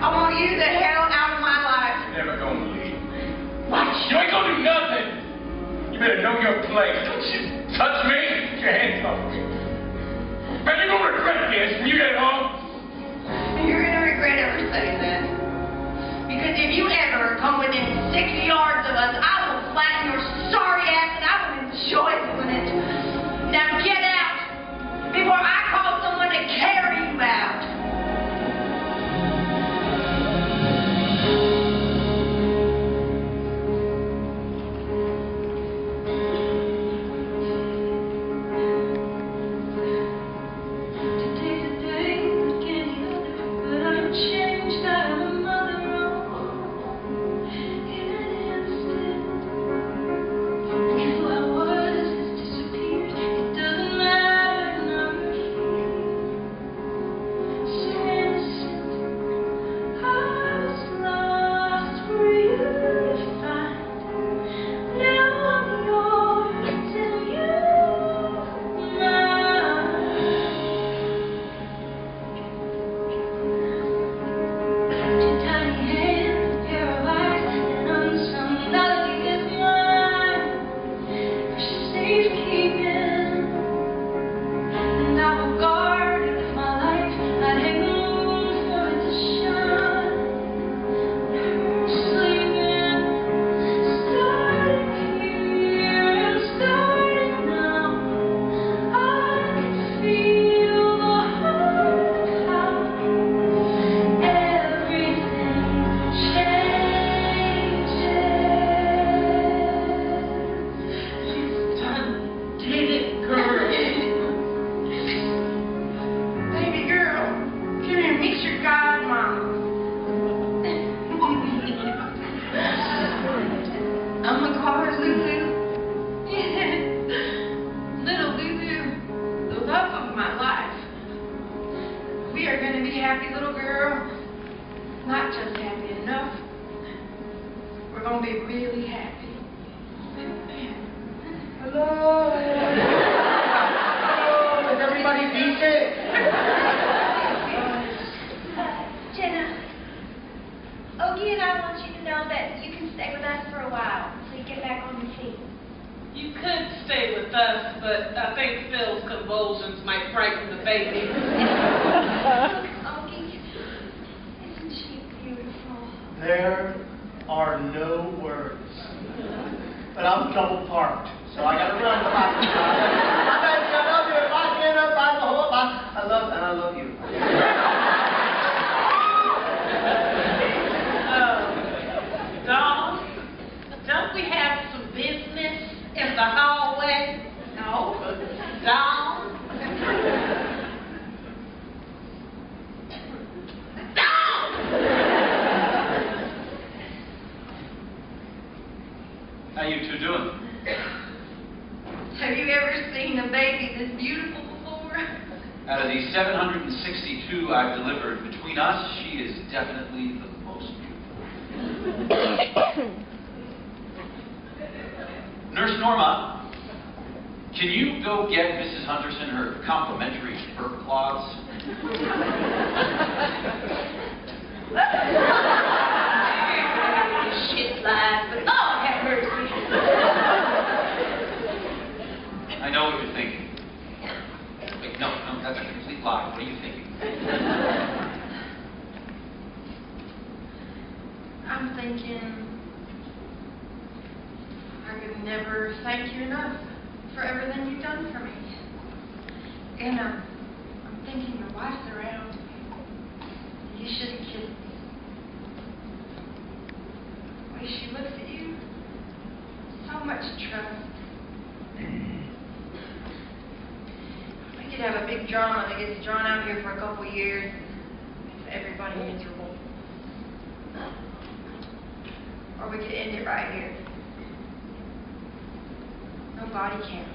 I want you the hell out of my life. You're never gonna leave. What? You ain't gonna do nothing. You better know your place. Don't you touch me. Get your hands off me. Man, you're gonna regret this when you get home. You're gonna regret ever saying that. Because if you ever come within 6 yards of us, I will flatten your sorry ass and I will enjoy doing it. Now get out before I call someone to carry you out. Today's a day like any other, but I'm changed. I'm a mother in an instant. And who I was has disappeared. It doesn't matter, now you're here. So innocent, I was lost for you to find. Now I'm yours and you mine. Two tiny hands, a pair of eyes, an unsung melody is mine for safekeeping. And I will guard it with my life. I'd hang the moon for it to shine. When her sleeping, starting here and starting now, I can feel the heart of how everything changes. She's done dated girl. Baby girl, come here, meet your godmama. I'm gonna call her Lulu. Little Lulu, the love of my life. We are gonna be happy, little girl. Not just happy enough. enough, we're going to be really happy. Hello? Hello? Is everybody decent? Jenna, Ogie and I want you to know that you can stay with us for a while until you get back on your feet. You could stay with us, but I think Phil's convulsions might frighten the baby. Look, Ogie, isn't she beautiful? There are no words. But I'm double parked, so I gotta run. Bye. I love you. Bye, Jenna. Bye, the whole bye. I love you. Dawn, don't we have some business in the hallway? No. Dawn? Dawn! How you two doing? Have you ever seen a baby this beautiful before? Out of the 762 I've delivered, between us, she is definitely the most beautiful. Nurse Norma, can you go get Mrs. Hunterson her complimentary fur cloths? Shit lies, but oh, have mercy. I know what you're thinking. Wait, no, that's a complete lie. What are you thinking? I'm thinking I could never thank you enough for everything you've done for me. And I'm thinking your wife's around. You should have kissed me. The way she looks at you, so much trust. We could have a big drama that gets drawn out here for a couple of years. Makes everybody miserable. Or we could end it right here. Nobody can.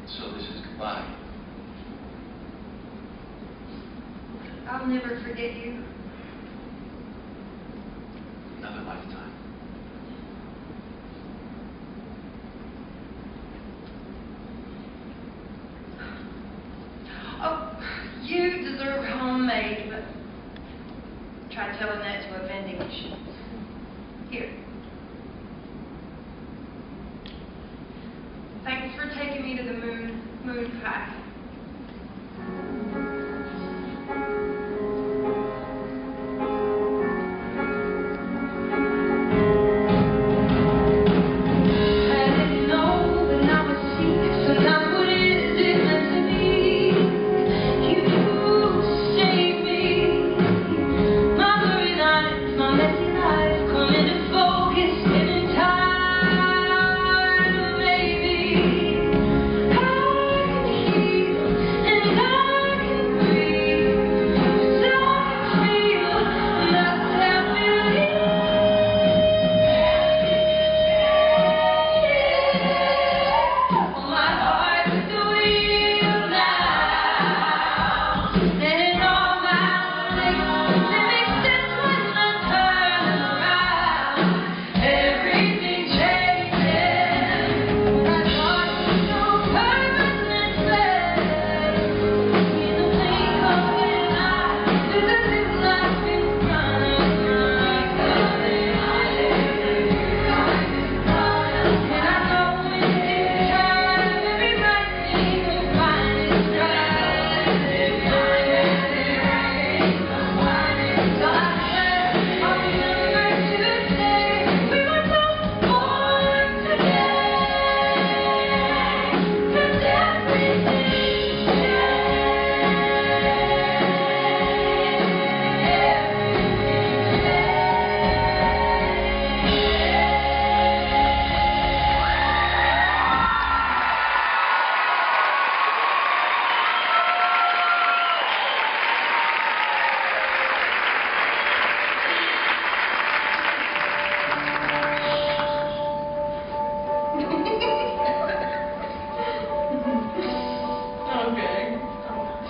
So this is goodbye. I'll never forget you. Another lifetime. Oh, you deserve homemade, but try telling that to a vending machine. Here. Thanks for taking me to the moon pie.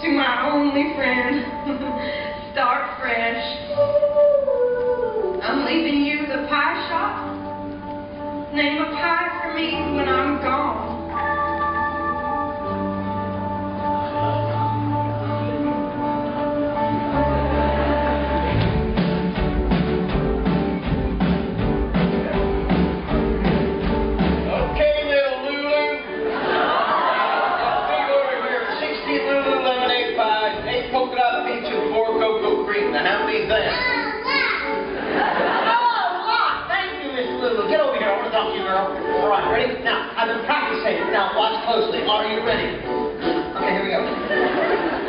To my only friend, star friend. Okay, now watch closely. Are you ready? Okay, here we go.